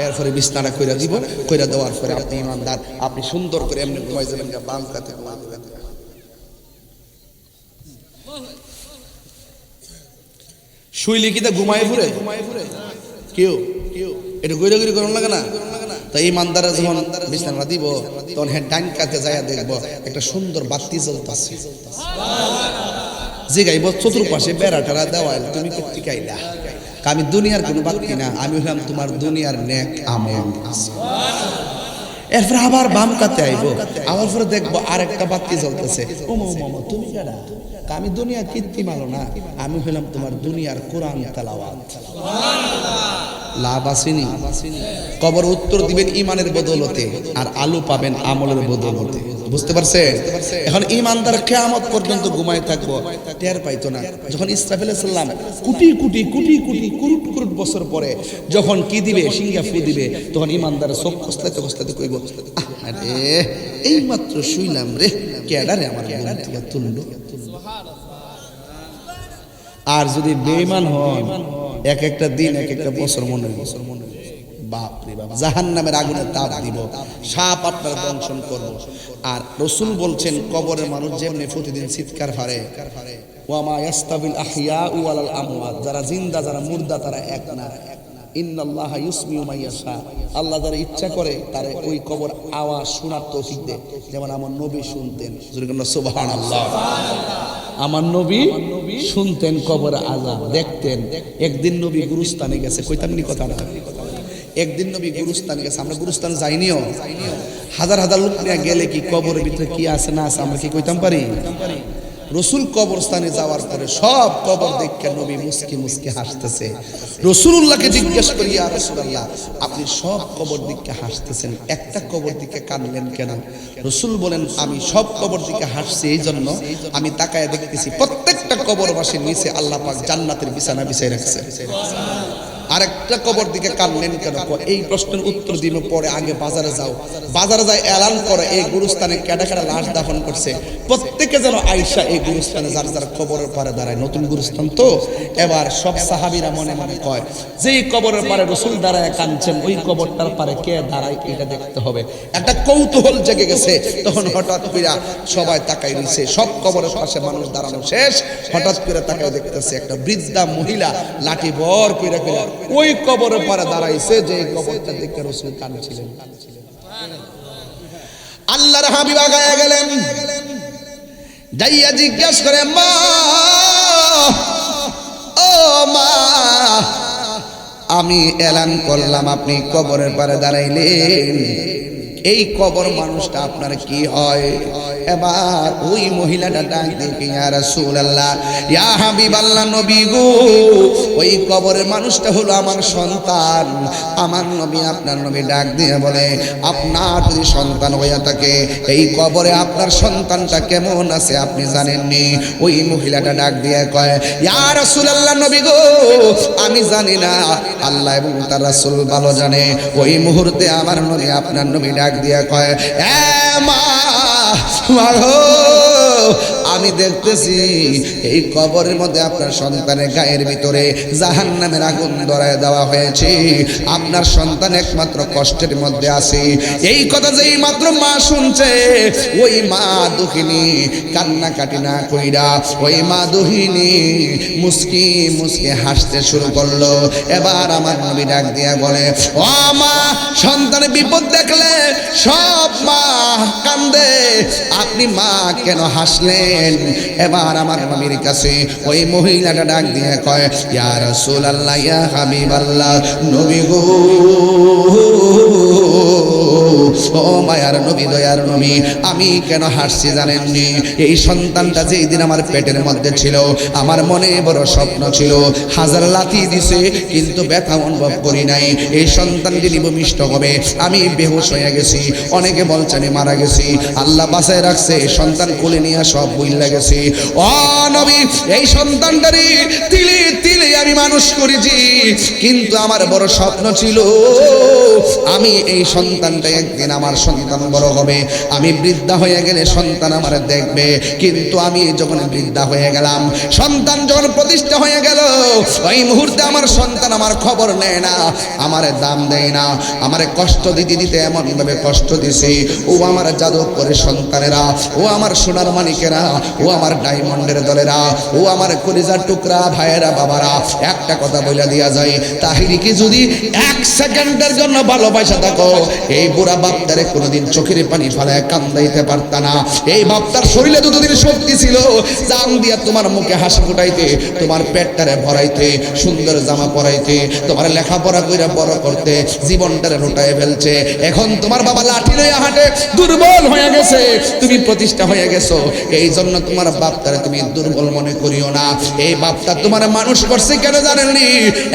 এরপরে বিছনাটা কইরা দিব, কইরা দেওয়ার পরে আপনি ইমানদার, আপনি সুন্দর করে এমনি ঘুমাই যাবেন, বাম কাতে ঘুমাই দেবেন। শুইলে কি তা ঘুমাই ফুরে কেউ এটা গৈরা গৈরি করুন লাগে না। তো ইমানদারে যখন বিছানা দিব তখন হ্যাঁ ডান কাতে যাইয়া দেখবো একটা সুন্দর বাতি জ্বলতেছে, যে গাইব চতুর্পাশে বেড়া টেরা দেওয়াল, তুমি কোথেকে গাইলা? আমি দুনিয়ার কোনো বাতি না, আমি হলাম তোমার দুনিয়ার নেক আমল। এরপর আবার বাম কাতে আইবো, আবার পরে দেখবো আরেকটা বাতি জ্বলতেছে, তুমি কেডা? আমি দুনিয়া কীর্তি মানো না, আমি হলাম তোমার দুনিয়ার কোরআন তেলাওয়াত। লাভ আসেনি? কবর উত্তর দিবেন ইমানের বদলতে, আর আলো পাবেন আমলের বদলতে। বুঝতে পারছে? এখন ইমানদার কিয়ামত পর্যন্ত ঘুমায় থাকবো, টের পাইতো না। যখন ইসরাফিল আলাইহিস সালাম কোটি কোটি কোটি কোটি কুরুট কুরুট বছর পরে যখন কি দিবে, সিংহা ফু দিবে, তখন ইমানদার চোখ কসলাতে কসলাতে কইব, আরে এই মাত্র শুইলাম রে, কেডা রে আমার ঘুম থেকে তুললো। আর যদি বেঈমান হন, এক একটা দিন এক একটা বছর মনে বাপ রে বাপ, জাহান্নামের আগুনে তাপ দিব, সাপ আপনার দংশন করব। আর রাসূল বলছেন কবরের মানুষ যেমনি প্রতিদিন চিৎকার করে, ওয়া মা ইয়াস্তাবিল আহইয়াউ ওয়াল আমওয়াত, যারা জিন্দা যারা মুর্দা তারা এক না। ইন্নাল্লাহা ইউসমিউ মান ইয়াশা, আল্লাহ যারা ইচ্ছা করে তারে ওই কবর আওয়াজ শোনার তৌফিক দেয়। যেমন আমার নবী শুনতেন, সুবহানাল্লাহ, আমার নবী শুনতেন কবর আযাব, দেখতেন। একদিন নবী গুরুস্থানে গেছে, কইতাম নি কথাটা? একদিন নবী গুরুস্থানে গেছে, আমরা গুরুস্থানে যাইনিও, হাজার হাজার লোক নিয়ে গেলে কি কবরের ভিতরে কি আছে না আছে আমরা কি কইতাম পারি? রসুল কবরস্থানে যাওয়ার পরে সব কবর দেখে নবী মুস্কি মুস্কি হাসতেছে। রাসূলুল্লাহকে জিজ্ঞেস করি, ইয়া রাসূলুল্লাহ, আপনি সব কবর দিকে হাসতেছেন, একটা কবর দিকে কাঁদলেন কেন? রাসূল বলেন, আমি সব কবর দিকে হাসছি এই জন্য, আমি তাকায় দেখতেছি প্রত্যেকটা কবরবাসীর নিচে আল্লাহ পাক জান্নাতের বিছানা বিছাই রাখছে। আরেকটা কবর দিকে কাঁদলেন কেন? এই প্রশ্নের উত্তর দিব পরে, আগে বাজারে যাও, বাজারে যাই এলান করে এই গুরুস্থানে কেডা কেডা লাশ দাফন করছে, প্রত্যেকে যেন আয়েশা এই গুরুস্থানে যার যার কবরের পারে দাঁড়ায়। নতুন গুরুস্থান তো, এবার সব সাহাবীরা মনে মনে কয় যে এই কবরের পারে রাসূল দাঁড়ায় কাঁদছেন, ওই কবরটার পারে কে দাঁড়ায় এটা দেখতে হবে। একটা কৌতূহল জেগে গেছে। তখন হঠাৎ করে সবাই তাকাই রইছে, সব কবরের পাশে মানুষ দাঁড়ানো শেষ, হঠাৎ করে তাকাই দেখতেছে একটা বৃদ্ধা মহিলা লাঠি ভর কইরা কইরা ওই কবরের পারে দাঁড়াইছে, যে কবরটা দেখে রাসূল কাঁদছিলেন। আল্লাহর হাবিব আগায়া গেলেন, যাইয়া জিজ্ঞাসা করে, মা ও মা, আমি এলান করলাম আপনি কবরের পারে দাঁড়াইলেন, এই কবর মানুষটা আপনার কি হয়? এবার ওই মহিলাটা ডাক দিয়ে, ইয়া রাসূলুল্লাহ, ইয়া হাবিবাল্লাহ, নবী গো, ওই কবরের মানুষটা হলো আমার সন্তান। আমার নবী, আপনার নবী ডাক দিয়ে বলে, আপনার যদি সন্তান হইয়া থাকে, এই কবরে আপনার সন্তানটা কেমন আছে আপনি জানেননি? ওই মহিলাটা ডাক দিয়ে কয়, ইয়া রাসূলুল্লাহ, নবী গো, আমি জানি না, আল্লাহ এবং তার রাসূল ভালো জানে। ওই মুহূর্তে আমার নবী, আপনার নবী ডাক দিয়া কয়, এ মা, আমি দেখতেছি এই কবরের মধ্যে আপনার সন্তানের গায়ের ভিতরে জাহান্নামের আগুন ধরায় দেওয়া হয়েছে, আপনার সন্তান একমাত্র কষ্টের মধ্যে আছে। এই কথা যেই মাত্র মা শুনছে, ওই মা দুঃখিনী কান্নাকাটি না কইরা ওই মা দুঃখিনী মুস্কি মুস্কি হাসতে শুরু করলো। এবার আমার নবী ডাক দিয়া বলে, ও মা, সন্তানের বিপদ দেখলে সব মা কান্দে, আপনি মা কেন হাসলেন? এবার আমার নবীর কাছে ওই মহিলাটা ডাক দিয়ে কয়, ইয়া রাসূলুল্লাহ, ইয়া হাবিবাল্লাহ, নবী গো, ও মায়ার নবী, দয়ার নবী, আমি কেন হাসছি জানেননি? এই সন্তানটা যেই দিন আমার পেটের মধ্যে ছিল, আমার মনে বড় স্বপ্ন ছিল, হাজার লাথি দিছে কিন্তু ব্যথা অনুভব করি নাই। এই সন্তানটি ভূমিষ্ঠ হবে, আমি বেহুশ হয়ে গেছি, অনেকে বলছে আমি মারা গেছি, আল্লাহ বাঁচায় রাখছে, সন্তান কোলে নিয়ে সব ভুইলা গেছি। ও নবী, এই সন্তানটারই তিলে তিলে আমি মানুষ করেছি, কিন্তু আমার বড় স্বপ্ন ছিল আমি এই সন্তান সন্তানটা একদিন আমার সন্তান বড় হবে, আমি বৃদ্ধা হয়ে গেলে সন্তান আমার দেখবে। কিন্তু আমি যখন বৃদ্ধা হয়ে গেলাম, সন্তান যখন প্রতিষ্ঠা হয়ে গেল, ওই মুহূর্তে আমার সন্তান আমার খবর নেয় না, আমার দাম দেয় না, আমার কষ্ট দিতে দিতে এমন ভাবে কষ্ট দিছে। ও আমার যাদবপুরের সন্তানেরা, ও আমার সোনার মানিকেরা, ও আমার ডায়মন্ডের দলেরা, ও আমার কলিজার টুকরা ভাইয়েরা, বাবারা, একটা কথা বলে দিয়া যায়, তাহিরিকে যদি এক সেকেন্ডের জন্য ভালোবাসা থাকো, এই বুড়া বাপটারে কোনোদিন চোখের পানি ফেলায় কান্দাইতে পারতা না। এই বাপটার শরীরে দুদিন শক্তি ছিল, জান দিয়া তোমার মুখে হাসি ফুটাইতে, তোমার পেটটারে ভরাইতে, সুন্দর জামা পরাইতে, তোমার লেখাপড়া কইরা বড় করতে, জীবনটারে লুটায় ফেলছে। এখন তোমার বাবা লাঠি লইয়া হাঁটে, দুর্বল হয়ে গেছে, তুমি প্রতিষ্ঠা হয়ে গেছো। এই জন্য তোমার বাপটারে তুমি দুর্বল মনে করিও না। এই বাপটা তোমার মানুষ করছে কেন জানেননি?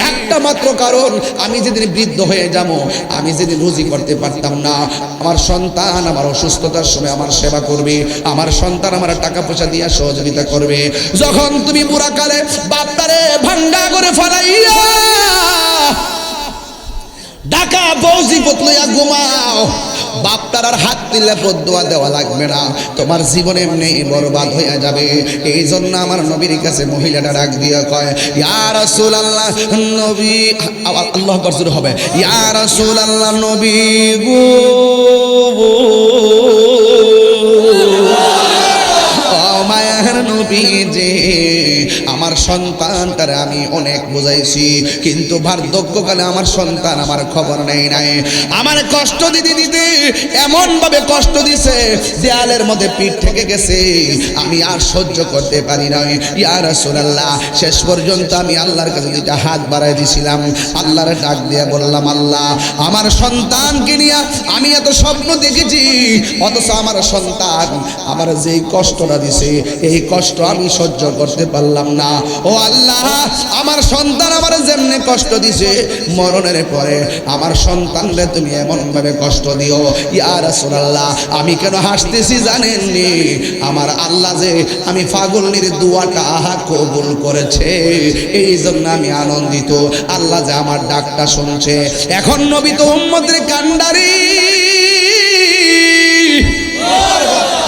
একটা মাত্র কারণ, আমি যেদিন বৃদ্ধ হয়ে যাবো, আমি যেদিন রুজি করতে পারতাম না, আমার সন্তান আমার অসুস্থতার সময় আমার সেবা করবে, আমার সন্তান আমার টাকা পয়সা দিয়া সহযোগিতা করবে। যখন তুমি বুড়া কালে বাপটারে ভাঙ্গা করে ফেলাইয়া ঢাকা বৌজিপত লইয়া ঘুমাও, বাপটার আর হাত দিলে বদুয়া দেওয়া লাগবে না, তোমার জীবন এমনি বরবাদ হয়ে যাবে। এই জন্য আমার নবীর কাছে মহিলাটা ডাক দিয়ে কয়, ইয়া রাসূলুল্লাহ, নবী, আল্লাহু আকবার জোরে হবে, ইয়া রাসূলুল্লাহ, নবী গো, মায়ের নবী যে, আমার সন্তানটারে আমি অনেক বুঝাইছি, কিন্তু বার্ধক্যকালে আমার সন্তান আমার খবর নেই নাই, আমার কষ্ট দিতে দিতে এমন ভাবে কষ্ট দিছে, দেয়ালের মধ্যে পিঠ থেকে গেছে, আমি আর সহ্য করতে পারি নাই। ইয়া রাসূলুল্লাহ, শেষ পর্যন্ত আমি আল্লাহর কাছে দুইটা হাত বাড়াই দিছিলাম, আল্লাহর ডাক দিয়ে বললাম, আল্লাহ, আমার সন্তানকে নিয়ে আমি এত স্বপ্ন দেখেছি, অথচ আমার সন্তান আমার যেই কষ্টটা দিছে, এই কষ্ট আমি সহ্য করতে পারলাম না। ও আল্লাহ, আমার সন্তান আমার যেমনি কষ্ট দিছে, মরণের পরে আমার সন্তানরে তুমি এমন ভাবে কষ্ট দিও। ইয়া রাসূলুল্লাহ, আমি কেন হাসতেছি জানেননি? আমার আল্লাহ যে আমি পাগলনির দোয়াটা কবুল করেছে, এই জন্য আমি আনন্দিত। আল্লাহ যে আমার ডাকটা শুনছে। এখন নবী তো উম্মতের কান্ডারি,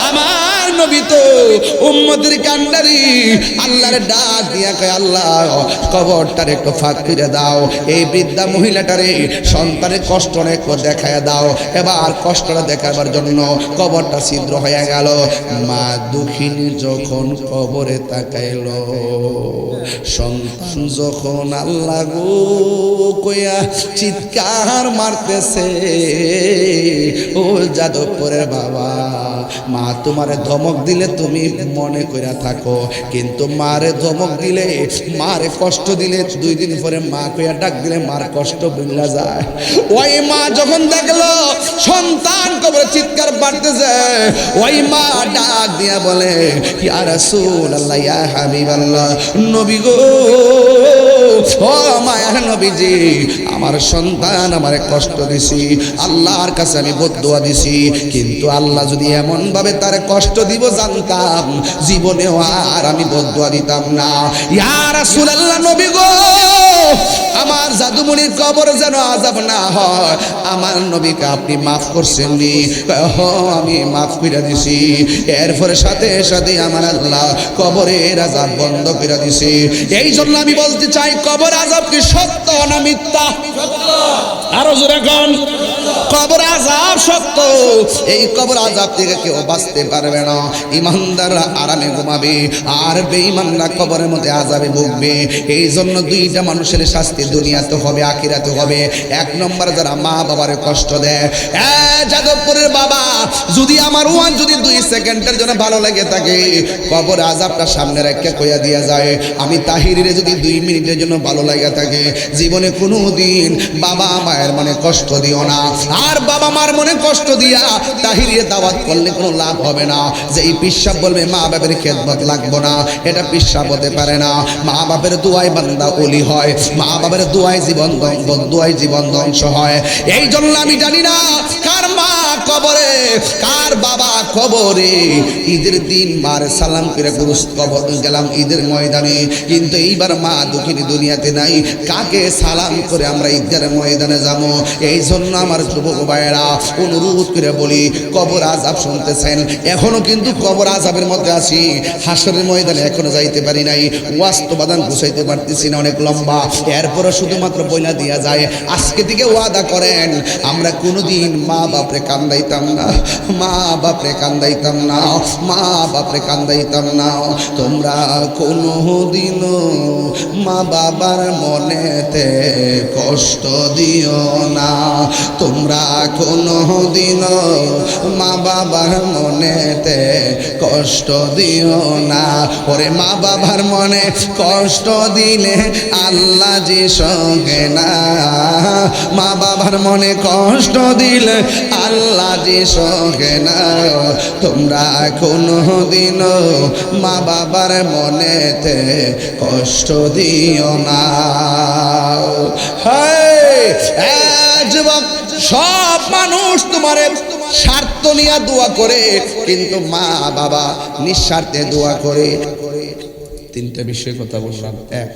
আমার নবী তো উম্মতের কান্ডারি। আল্লাহর ডাক দিয়া কয়, আল্লাহ, কবরটার একটু ফাঁক করে দাও, এই বৃদ্ধা মহিলাটারে সন্তানের কষ্ট একটু দেখায় দাও। এবার কষ্টটা দেখাবার জন্য কবরটা ছিদ্র হয়ে গেল। মা দুঃখিনী যখন কবরে তাকাইল, সন্তান যখন আল্লাহ গো কইয়া চিৎকার মারতেছে, ও যাদবপুরের বাবা, মা তোমারে ধমক দিলে তুমি মনে কইরা থাকো, কিন্তু মারে ধমক দিলে, মারে কষ্ট দিলে, 2 দিন পরে মা কইয়া ডাক দিলে মার কষ্ট ভুলা যায়। ওই মা যখন দেখলো সন্তান কবরে চিৎকার পারতেছে, ওই মা ডাক দিয়া বলে, ইয়া রাসূলুল্লাহ, ইয়া হাবিবাল্লাহ, নবী গো, ও মায়ার নবীজি, আমার সন্তান আমারে কষ্ট দিছি, আল্লাহর কাছে আমি বদদুয়া দিছি, কিন্তু আল্লাহ যদি এমন ভাবে তার কষ্ট দিব জানতাম, জীবনেও আর আমি বদদুয়া দিতাম না। ইয়া রাসূলুল্লাহ, নবী গো, আমার জাদুমণির কবর যেন আযাব না হয়, আমার নবীকে আপনি মাফ করছেন নি? আমি মাফ করে দিছি। এরপরে সাথে সাথে আমার আল্লাহ কবরের আযাব বন্ধ করে দিছি। এই জন্য আমি বলতে চাই, কবর আযাব কি সত্য না মিথ্যা? আরো জোরে কোন, কবর আযাব সত্য। এই কবর আযাব থেকে কেউ বাঁচতে পারবে না। ইমানদাররা আরামে ঘুমাবে, আর বেঈমানরা কবরের মধ্যে আযাবে ভুগবে। এই জন্য 2টা মানুষের শাস্তি দুনিয়াতে হবে, আখিরাতে হবে। 1 নম্বর, যারা মা বাবারে কষ্ট দেয়। যাদবপুরের বাবা, যদি আমার ওয়ান যদি 2 সেকেন্ডের জন্য ভালো লাগে থাকে, কবর আযাবটা সামনে রেখে কইয়া দিয়া যায়, আমি তাহিরিরে যদি 2 মিনিটের জন্য ভালো লাগে থাকে, জীবনে কোনো দিন বাবা মায়ের মনে কষ্ট দিও না। আর বাবা মার মনে কষ্ট দিয়া তাহিরিরে দাওয়াত করলে কোনো লাভ হবে না। যে এই পিসাব বলবে মা বাবার খেদমত লাগবো না, এটা পিসাব হতে পারে না। মা বাবার দোয়ায় বান্দা ওলি হয়, মা বাবার দোয়ায় জীবন ধ্বংস হয়। এই জন্য আমি জানি না কার মা কবরে, কার বাবা কবরে ঈদের দিন মার সালাম করে গুরুস্ত কবর গেলাম ঈদের ময়দানে, কিন্তু এইবার মা দুঃখিনী দুনিয়াতে নাই, কাকে সালাম করে আমরা ঈদের ময়দানে যাব? এই জন্য আমার যুবক ভাইয়েরা অনুরোধ করে বলি, কবর আযাব শুনতেছেন, এখনো কিন্তু কবর আযাবের মধ্যে আছি, হাসরের ময়দানে এখনো যাইতে পারি নাই, বাস্তবাদান গুছাইতে পারতেছি না, অনেক লম্বা। এরপরে শুধুমাত্র বইলা দিয়া যায়, আজকে থেকে ওয়াদা করেন আমরা কোনোদিন মা বাপরে কান্দাইতাম না, মা বাপরে কান্দাইতাম না, মা বাপরে কান্দাইতাম না। তোমরা কোনোদিনও মা বাবার মনেতে কষ্ট দিও না, তোমরা কোনোদিনও মা বাবার মনেতে কষ্ট দিও না। ওরে মা বাবার মনে কষ্ট দিলে আল্লাহ যে সঙ্গে না, মা বাবার মনে কষ্ট দিলে আল্লাহ যে সঙ্গে না। তোমরা কোনোদিনও মা বাবার মনেতে কষ্ট দিও না। যুবক, সব মানুষ তোমারে স্বার্থ নিয়ে দোয়া করে, কিন্তু মা বাবা নিঃস্বার্থে দোয়া করে। তিনটা বিষয়ের কথা বললাম, এক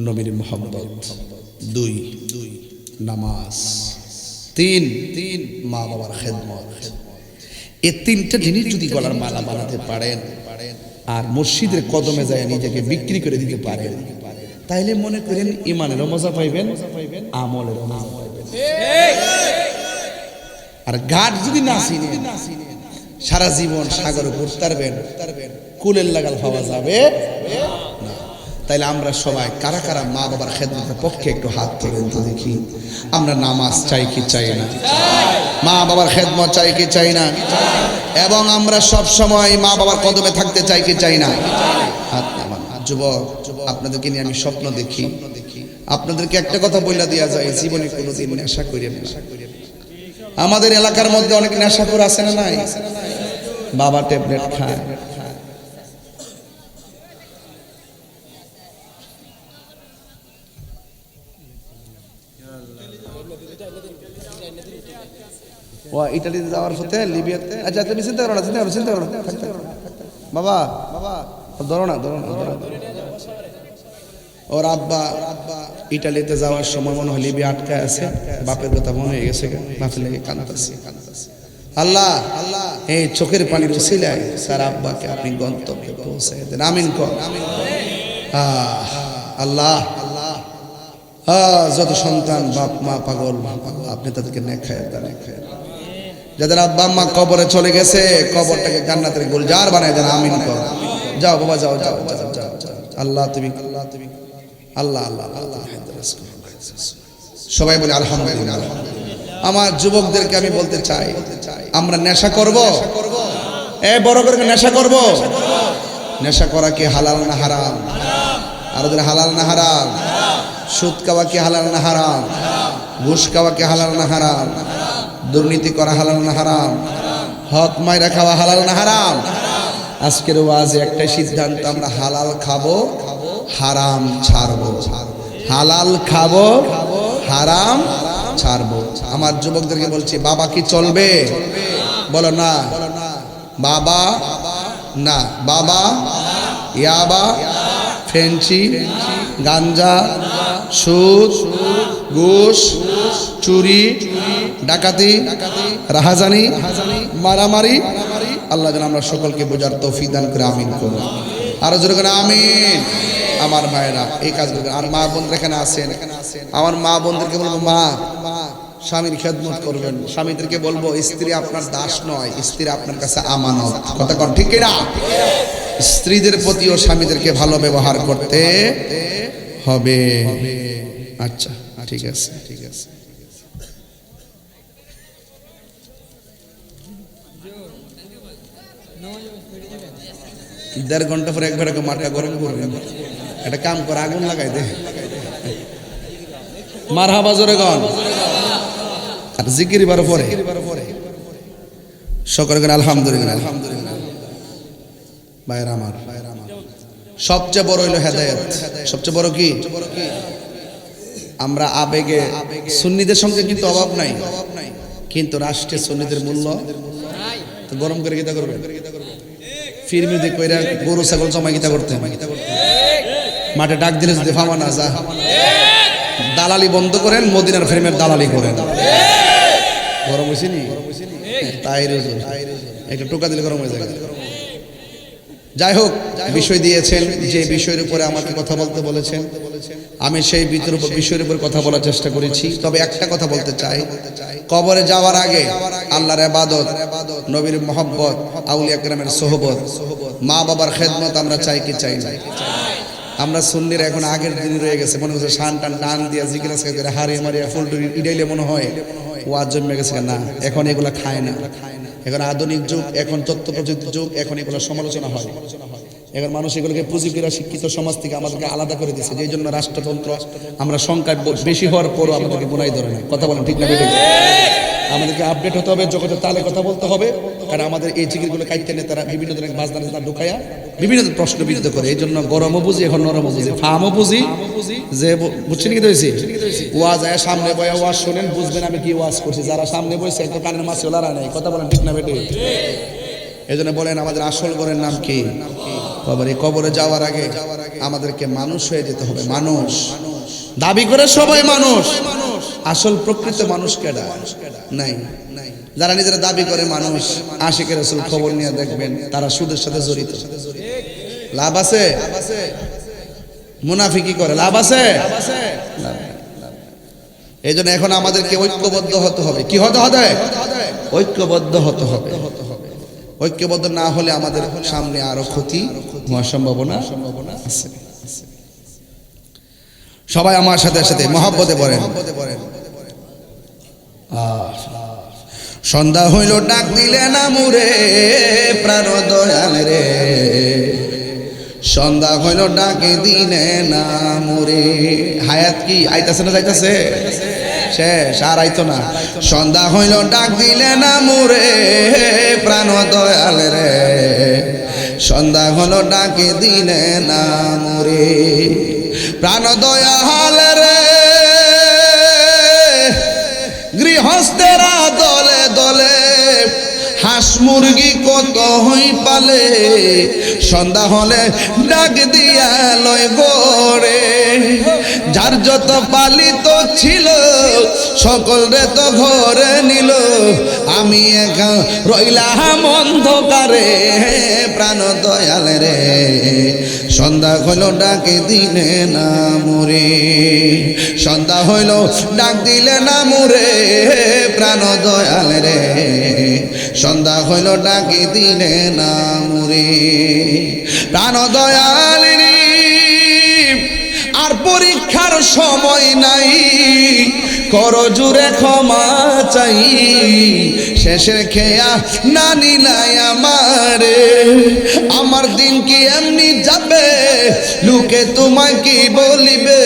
নবীর মুহাব্বত, দুই নামাজ, তিন মা বাবার খেদমত। এই তিনটা জিনিস যদি গলার মালা বানাতে পারেন আর মসজিদের কদমে যায় নিজেকে বিক্রি করে দিতে পারেন, তাইলে মনে করেন ইমানেরও মজা পাইবেন, আমলেরও মজা পাইবেন। আর ঘাট যদি না চিনে সারা জীবন সাগরে ঘুরতে পারবেন, কুলের লাগাল পাওয়া যাবে না। তাইলে আমরা সবাই কারা কারা মা বাবার খেদমতের পক্ষে একটু হাত তোলেন তো দেখি। আমরা নামাজ চাই কি চাই না? মা বাবার খেদমত চাই কি চাই না? এবং আমরা সব সময় মা বাবার কদমে থাকতে চাই কি চাই না? হাত নামান। যুবক, আপনাদেরকে নিয়ে আমি স্বপ্ন দেখি। আপনাদেরকে একটা কথা বইলা দেওয়া যায়, জীবনে কোনোদিন নেশা করিয়েন না। আমাদের এলাকার মধ্যে অনেক নেশাখোর আছে না নাই? বাবা ট্যাবলেট খায়, ও ইটালিতে যাওয়ার পথে লিবিয়াতে। আচ্ছা তুমি চিন্তা করো না, চিন্তা করো না বাবা, ধরো না। ওর আব্বা ইটালিতে যাওয়ার সময় মনে হয় লিবিয়া আটকায় আছে, বাপের কথা মনে হয়ে গেছে, বাপের লেগে কাঁদতেছে। আল্লাহ এই চোখের পানির উসিলায় স্যার আব্বাকে আপনি গন্তব্যে পৌঁছে দেন, আমিন কর। আল্লাহ যত সন্তান বাপ মা পাগল, আপনি তাদেরকে নেখায় দেন। যাদের আব্বা আম্মা কবরে চলে গেছে, কবরটাকে জান্নাতের গুলজার বানায় দেন, আমিন কর। যাও বাবা, যাও। আল্লাহ তুমি আল্লাহ। সবাই বলে আলহামদুলিল্লাহ। আমার যুবকদেরকে আমি বলতে চাই, আমরা নেশা করব, বড় করে নেশা করব। নেশা করা কি হালাল না হারাম? আর ওদের হালাল না হারাম? সুদ খাওয়া কি হালাল না হারাম? ঘুষ খাওয়া কি হালাল না হারাম? দুর্নীতি করা হালাল না হারাম? হক মাইরা খাওয়া হালাল না হারাম? আজকের ওয়াজে একটাই সিদ্ধান্ত, আমরা হালাল খাবো, হারাম ছাড়বো। হালাল খাবো, হারাম ছাড়বো। আমার যুবকদেরকে বলছি, বাবা কি চলবে? বলো না বাবা, না বাবা ইয়াবা, ফেন্সি, গাঞ্জা, সুদ, ঘুষ, চুরি, ডাকাতি, রাহাজানি, মারামারি। আল্লাহ যেন আমরা সকলকে বোঝার তৌফিক দান করে, আমিন করুন। আরো জোরে করে আমিন। আমার মায়েরা এই কাজগুলো, আর মা বোনরা এখানে আছেন, আমার মা বোনদেরকে বলবো, মা স্বামীর খেদমত করবেন। স্বামীদেরকে বলবো, স্ত্রী আপনার দাস নয়, স্ত্রী আপনার কাছে আমানত। কথা কন ঠিক কিনা? স্ত্রীদের প্রতিও স্বামীদেরকে ভালো ব্যবহার করতে হবে। আচ্ছা ঠিক আছে। 1.5 ঘন্টা পরে একবার মাঠটা গরম করবেন, একটা কাম করে আগুন লাগাই দে, মারহাবা জোরে গন। আর জিকির বার পরে সকলে গেলে আলহামদুলিল্লাহ। ভাইরা আমার, সবচেয়ে বড় হইল হেদায়েত। সবচেয়ে বড় কি? আমরা আবেগে সুন্নিদের সঙ্গে কিন্তু অভাব নাই, কিন্তু রাষ্ট্রে সুন্নিদের মূল্য তো গরম করে কিতা করবে ফিরমি দিয়ে কইরা গরু ছাগল জমা কিতা করতে মাঠে ডাক দিলে যদি ফামা না যা দালালি বন্ধ করেন মদিনার ফ্রেমের দালালি করেন গরম হয়েছে নি তাই রোজুর একটা টোকা দিলে গরম হয়ে যাবে যাই হোক বিষয় দিয়েছেন যে বিষয়ের উপরে আমাকে কথা বলতে বলেছেন আমি সেই বিষয়ের উপর কথা বলার চেষ্টা করেছি তবে একটা কথা বলতে চাই কবরে যাওয়ার আগে আল্লাহর ইবাদত নবীর মহব্বত আউলিয়া কেরামের সোহবত মা বাবার খেদমত আমরা চাই কি চাই না আমরা সুন্নিরা এখন আগের দিন রয়ে গেছে মনে হচ্ছে শান টান টান দিয়া জিকির আজকে করে হারিয়ে মারিয়া ফুলটুরি ইডাইলে মনে হয় ওয়াজ জমে গেছে না এখন এগুলা খায় না এখন আধুনিক যুগ এখন তথ্য প্রযুক্তির যুগ এখন এগুলো সমালোচনা হয় এখন মানুষ এগুলোকে পুঁজিবিরা শিক্ষিত সমাজ থেকে আমাদেরকে আলাদা করে দিচ্ছে যেই জন্য রাষ্ট্রতন্ত্র আমরা সংখ্যা বেশি হওয়ার পরও আমাদেরকে গুনাই ধরে না কথা বলেন ঠিক না বেঠিক আমাদেরকে আপডেট হতে হবে জগতের তালে কথা বলতে হবে কারণ আমাদের এই জিকিরগুলো কাইতে নিয়ে তারা বিভিন্ন ধরনের বাজনা ঢুকায়া বিভিন্ন প্রশ্নবিদ্ধ করে এই জন্য গরমও বুঝি এখন নরমও বুঝি ফামও বুঝি যে বুঝছেন কি হয়েছে ওয়াজ আয়া সামনে বয়া ওয়াজ শোনেন বুঝবেন আমি কি ওয়াজ করছি যারা সামনে বসে একটু কানের মাছে ওলারা নেই কথা বলেন ঠিক না বেটে এই জন্য বলেন আমাদের আসল ঘরের নাম কি কবরে কবরে যাওয়ার আগে আমাদেরকে মানুষ হয়ে যেতে হবে মানুষ দাবি করে সবাই মানুষ আসল প্রকৃত মানুষ কেডা নাই যারা নিজেরা দাবি করে মানুষ আশিকের রাসূল খবর নিয়ে দেখবেন তারা সুদের সাথে জড়িত লাভ আছে মুনাফিকি করে লাভ আছে এই জন্য এখন আমাদেরকে ঐক্যবদ্ধ হতে হবে কি হতে হবে ঐক্যবদ্ধ হতে হবে ঐক্যবদ্ধ না হলে আমাদের সামনে আরো ক্ষতি হওয়ার সম্ভাবনা আছে সবাই আমার সাথে সাথে মহব্বতে পড়েন সন্ধ্যা হইল ডাক দিলে না মুরে প্রাণ দয়াল রে সন্ধ্যা হইল ডাকে দিলে না মুরে হায়াত কি আইতাছে না যাইতাছে শেষ আর আইতো না সন্ধ্যা হইল ডাক দিলে না মুরে প্রাণ দয়াল রে সন্ধ্যা হলো ডাকে দিলে না মুরে প্রাণ দয়াল রে গৃহস্থেরা দলে দলে হাঁস মুরগি কত হই পালে সন্ধ্যা হলে ডাক দিয়া লয় গড়ে যার যত পালিত ছিল সকল রে তো ঘরে নিল আমি একা রইলাম অন্ধকারে প্রাণ দয়াল রে সন্ধ্যা হইল ডাকে দিলে না মুরে সন্ধ্যা হইল ডাক দিলে না মুরে প্রাণ দয়াল রে সন্ধ্যা হইল ডাকে দিলে না মুরে প্রাণ দয়াল রে আর পরীক্ষার সময় নাই করো জুড়ে ক্ষমা চাই শেষের খেয়া না নিলাই আমারে আমার দিন কি এমনি যাবে লোকে তোমায় কি বলিবে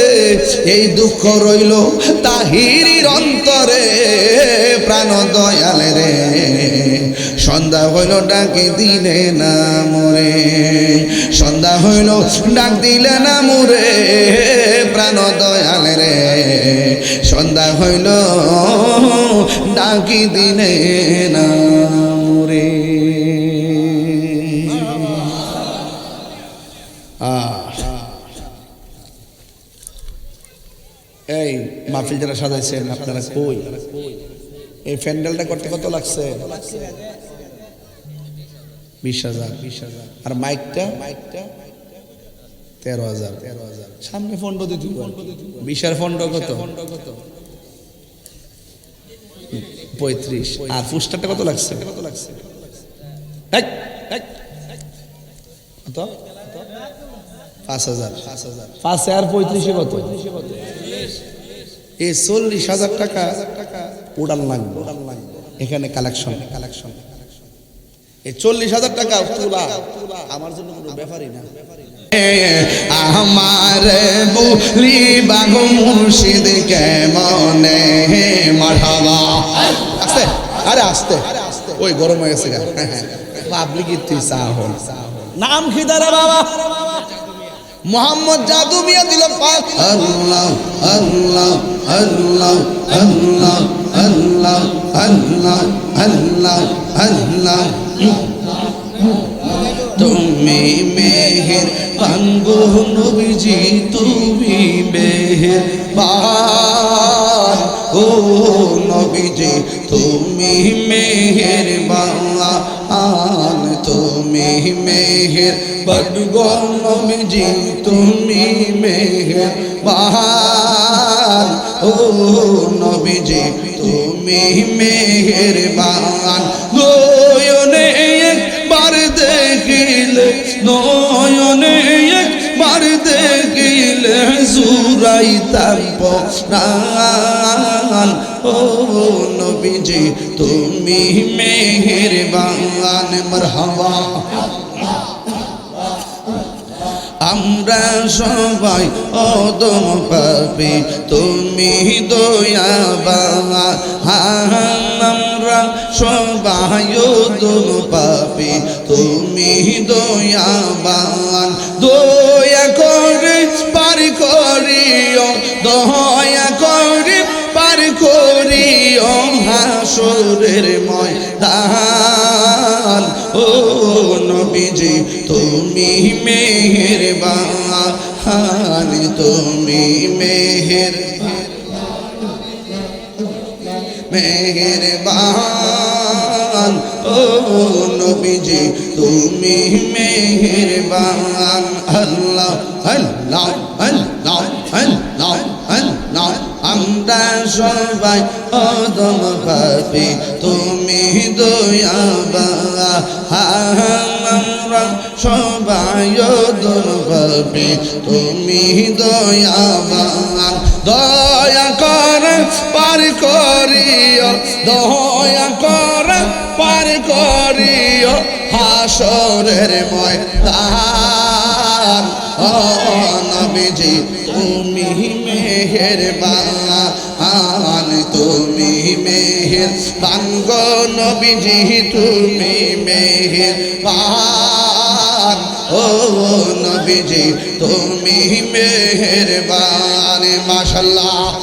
এই দুঃখ রইল তাহিরির অন্তরে প্রাণ দয়াল রে সন্ধ্যা হইল ডাকে দিলে না মোরে সন্ধ্যা হইল ডাক দিলে না মোরে প্রাণ দয়াল রে সন্ধ্যা হইল ডাকি দিলে না মোরে এই মাহফিল যারা সাজাইছেন আপনারা কই এই প্যান্ডেলটা করতে কত লাগছে 20,000 আর মাইকটা 13,000 সামনে ফন্ড দিতে 20 ফন্ড কত 35 আর পোস্টারটা কত লাগছে কত 5,000 5 আর 35 কত এই 40,000 টাকা উড়ান লাগবে এখানে কালেকশন এই 40,000 টাকা তোলা আমার জন্য কোনো ব্যাপারই না আমার বুলি বাগো মুর্শিদ কেমনে মারহাবা আস্তে আরে আস্তে ওই গরম হয়ে গেছে পাবলিক তুই সাহল নাম খিদারে বাবা মোহাম্মদ জাদু মিয়া দিল পাক আল্লাহ আল্লাহ আল্লাহ আল্লাহ আল্লাহ আল্লাহ আল্লাহ আল্লাহ তুমি মেহের বানগো নবীজি তুমি মেহের বান ও নবীজি তুমি মেহের বান তুমি মেহের বানগো নবীজি তুমি মেহের বান ও নবীজি তুমি মেহের বান নয়নে একবার দেখিলে নয়নে একবার দেখিলে জুরাইতাম প্রাণ ও নবীজি তুমি মেহেরবান মারহাবা আমরা সবাই অদম পাপী তুমি দয়াবান আমরা সবাই অদম পাপী তুমি দয়াবান দয়া করে পার করিও দয়া করে পার করিও হাসরের ময়দান ও নবীজি তুমি মেহেরবান তুমি মেহেরবান ও নবীজি তুমি মেহেরবান আল্লাহ আল্লাহ আল্লাহ আল্লাহ আল্লাহ আমরা সবাই অদম পাপী তুমি দয়াবান আমরা সবাই অদম পাপী তুমি দয়াবান দয়া করে পার করিও দয়া করে পার করিও হাসরের ময়দান ও নবীজি তুমি মেহেরবান তুমি মেহেরবান গো নবীজি তুমি মেহেরবান ও নবীজি তুমি মেহেরবান মাশাআল্লাহ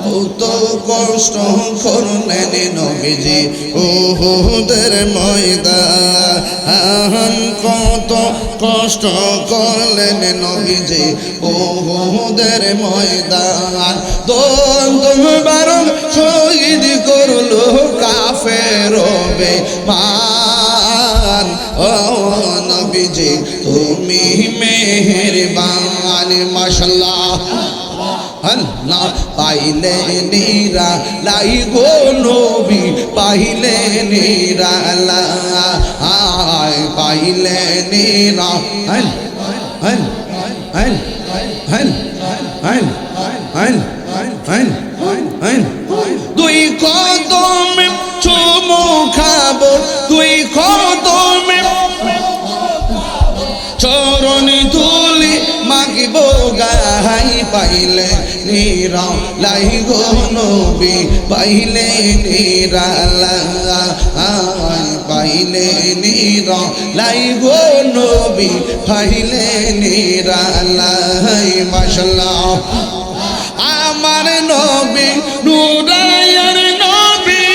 কত কষ্ট করলেন নবীজি উহুদের ময়দান কত কষ্ট করলেন নবীজি উহুদের ময়দান দোল বারং শহীদ করলো কাফের বেঈমান ও নবীজি তুমি মেহেরবান মাশাআল্লাহ আল্লাহ পাইলে নিরা লাই গো নবী পাইলে নিরা আয় পাইলে নিরা হল হল হল হল হল হল হল হল দুই কদমে চুমু খাবো দুই কদমে চরণ তুলি মাগিব গাই পাইলে নিরা লাই গো নবী পাইলে নিরা পাইলে নিরা লাই গো নবী পাইলে নিরা মাশাআল্লাহ আমার নবী নুরায়ার নবী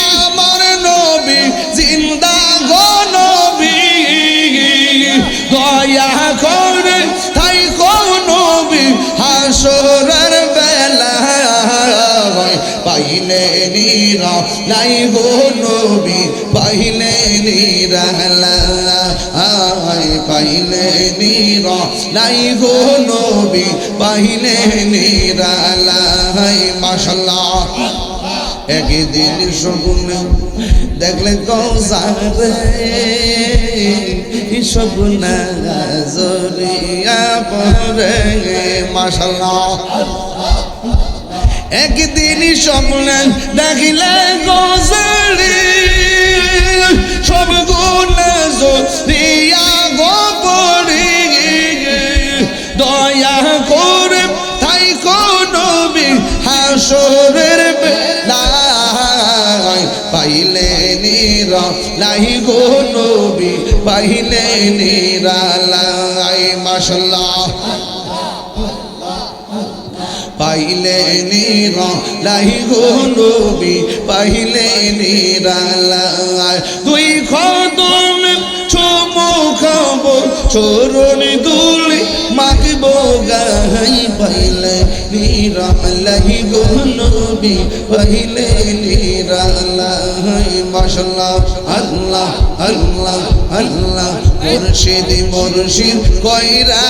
আমার নবী জিন্দা গো নবী দয়া করে তাই গো নবী হাসরের বেলায় পাইলে নিরা লাই গো নবী পাইলে নিরা পাইলে নিরা লাই গো নবী পাইলে নিরা মাশাআল্লাহ একদিন স্বপ্ন দেখলে কৌসারে স্বপ্ন জরিয়া পরে মাশাআল্লাহ একদিন স্বপ্ন দেখিলে কৌসারে সব গুণ জরিয়া গো পরে দয়া করে তাই কোন নবী হাসরের বেলায় পাইলে নিরা লাই গো নবী পাইলে নিরালাই মাশাআল্লাহ পাইলে নিরালাই গো নবী পাইলে নিরালাই দুই কদম চুমু খাবো চরণ দুলি মাগবো গাই পাইলে নিরালাই গো নবী পাইলে নিরালাই মাশাআল্লাহ আল্লাহ আল্লাহ আল্লাহ মুর্শিদ মুর্শিদ কইরা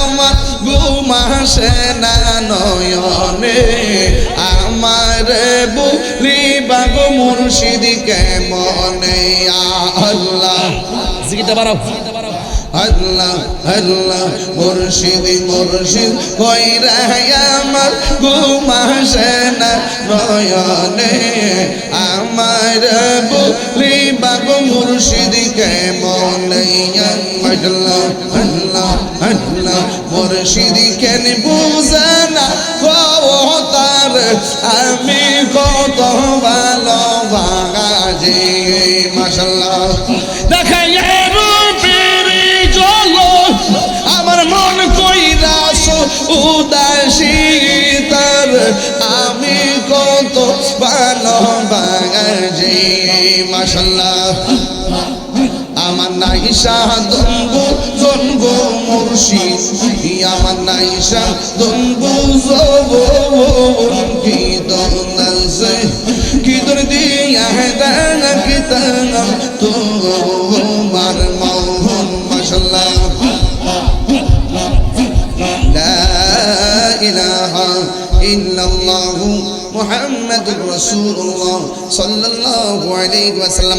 আমার ঘুমাসে না নয়নে আমার বুলিবা গো মুর্শিদ কেমনে আল্লাহ জিকিরটা বাড়াও আল্লাহ আল্লাহ মুর্শিদ মুর্শিদ কইরা আমার ঘুমাসে না নয়নে আমার বুলিবা গো মুর্শিদ কেমনে আল্লাহ আল্লাহ আল্লাহ মুর্শিদ কেন বুঝে না তার আমি কত ভালোবাসি মাশাআল্লাহ দেখাই আমার মন কইরাস উদাসী তার আমি কত ভালোবাসি মাশাআল্লাহ আমার নাইসা দম্বু জনগো মুর্শিদ আমার নাইসা দম্বু জবন কি দনাসে কি দর দিয়া দানা কি তানা তোমার মোহন মাশাআল্লাহ লা ইলাহা ইল্লাল্লাহু মুহাম্মাদুর রাসূলুল্লাহ সাল্লাল্লাহু আলাইহি ওয়াসাল্লাম